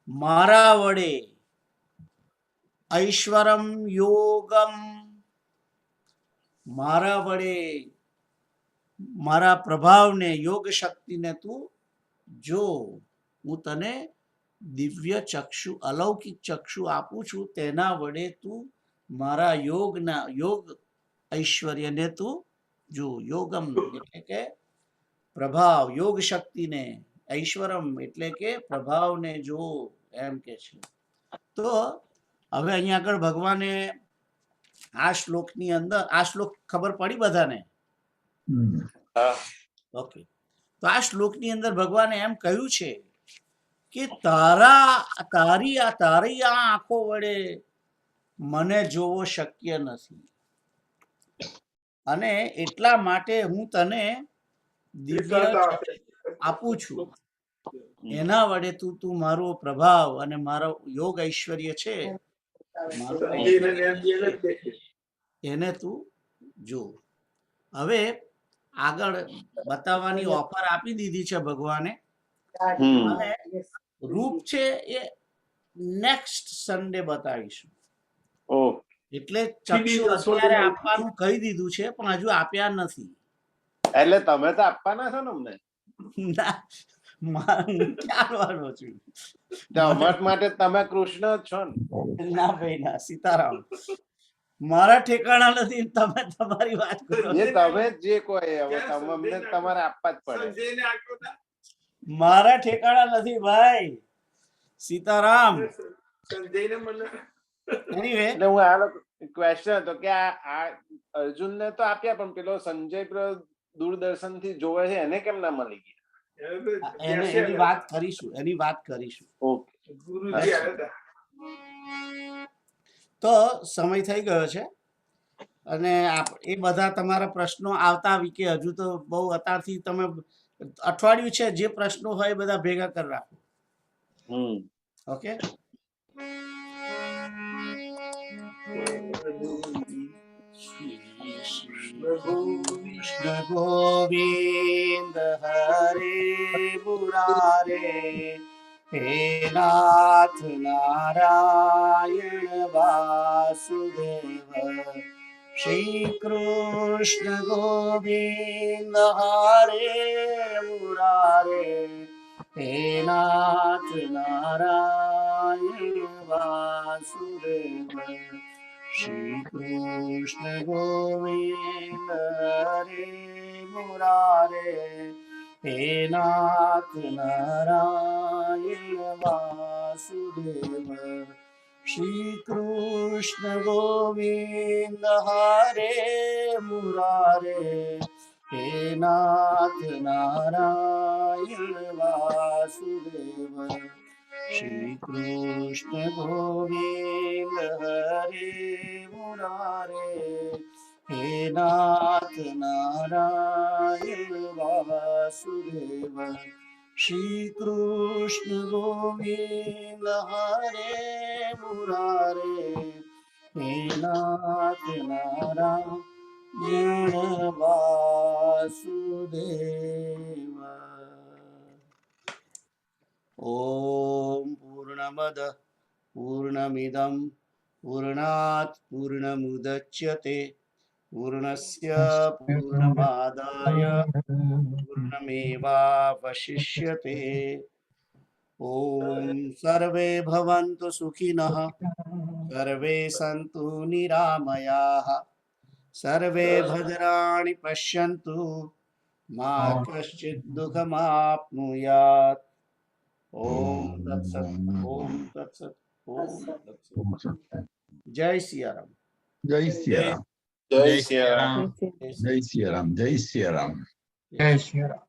A: મારા વડે. ઐશ્વરમ યોગમ મારા વડે, મારા પ્રભાવને, યોગ શક્તિને તું જો. હું તને દિવ્ય ચક્ષુ, અલૌકિક ચક્ષુ આપું છું, તેના વડે તું મારા યોગ ઐશ્વર્યને તું જો. યોગમ એટલે કે પ્રભાવ, યોગ શક્તિને, ઐશ્વરમ એટલે કે પ્રભાવને જો એમ કે છે. તો હવે અહીંયા આગળ ભગવાને આ શ્લોકની અંદર, આ શ્લોક ખબર પડી બધાને? ઓકે, તો આ શ્લોકની અંદર ભગવાને એમ કહ્યું છે કે તારી આ આંખો વડે મને જોવો શક્ય નથી, અને એટલા માટે હું તને દિવ્ય આપું છું. એના વડે તું મારો પ્રભાવ અને મારો યોગ ઐશ્વર્ય છે, એને તું જો. હવે આગળ બતાવવાની ઓફર આપી દીધી છે ભગવાને, અને રૂપ છે એ નેક્સ્ટ સન્ડે બતાવીશું. એટલે ચક્ષુ અત્યારે આપવાનું કહી દીધું છે, પણ હજુ આપ્યા નથી.
B: એટલે તમે તો આપવાના છો ને અમને?
A: ક્યારવાનો છું?
B: અમારા માટે તમે કૃષ્ણ જ છો ને?
A: ના ભાઈ ના, સીતારામ. મારા ઠેકાણા નથી, તમે તમારી વાત કરો.
B: એ તમે જ જે કહો એ હવે તમને તમારે આપવા જ પડે.
A: મારા ઠેકાણા નથી ભાઈ. સીતારામ. એનીવે,
B: એટલે હું આ ક્વેશ્ચન હતો કે આ અર્જુનને તો આપ્યા પણ પેલો સંજય પેલો દૂરદર્શન થી જોવે છે એને કેમ ના મળી ગયા?
A: એની વાત કરીશું.
B: ઓકે.
A: તો સમય થઈ ગયો છે અને એ બધા તમારા પ્રશ્નો આવતા વીકે, હજુ તો બહુ અત્યારથી તમે અઠવાડિયું છે, જે પ્રશ્નો હોય એ બધા ભેગા કરી રાખો. ઓકે. કૃષ્ણ ગોવિંદ હરે મુરારે, હે નાથ નારાયણ વાસુદેવ. શ્રી કૃષ્ણ ગોવિંદ હરે મુરારે, હે નાથ નારાયણ વાસુદેવ. શ્રી કૃષ્ણ ગોવિંદ હરે મુરારે, હે નાથ નારાયણ વાસુદેવ. શ્રી કૃષ્ણ ગોવિંદ હરે મુરારે, હે નાથ નારાયણ વાસુદેવ. શ્રી કૃષ્ણ ગોવિંદ હરે મુરારે, હે નાથ નારાયણ વાસુદેવ. શ્રી કૃષ્ણ ગોવિંદ હરે મુરારે, હે નાથ નારાયણ વાસુદેવ. ઓમ પૂર્ણમદ પૂર્ણમિદમ પૂર્ણાત પૂર્ણમુદચ્યતે પૂર્ણસ્ય પૂર્ણમાદાય પૂર્ણમેવાવશિષ્યતે. ઓમ સર્વે ભવन्तु સુખિનઃ, સર્વે સन्तુ નિરામયાः, સર્વે ભદ્રાણિ પશ્યन्तુ, મા કશ્ચિत् દુઃખમાપ્નુયાत्. ઓમ તત્સત. ઓમ તત્સત. ઓમ તત્સત. જય સિયારામ.
E: જય સિયારામ.
B: જય શ્રી રામ.
E: જય સિયારામ. જય સિયારામ.
C: જય શ્રી રામ.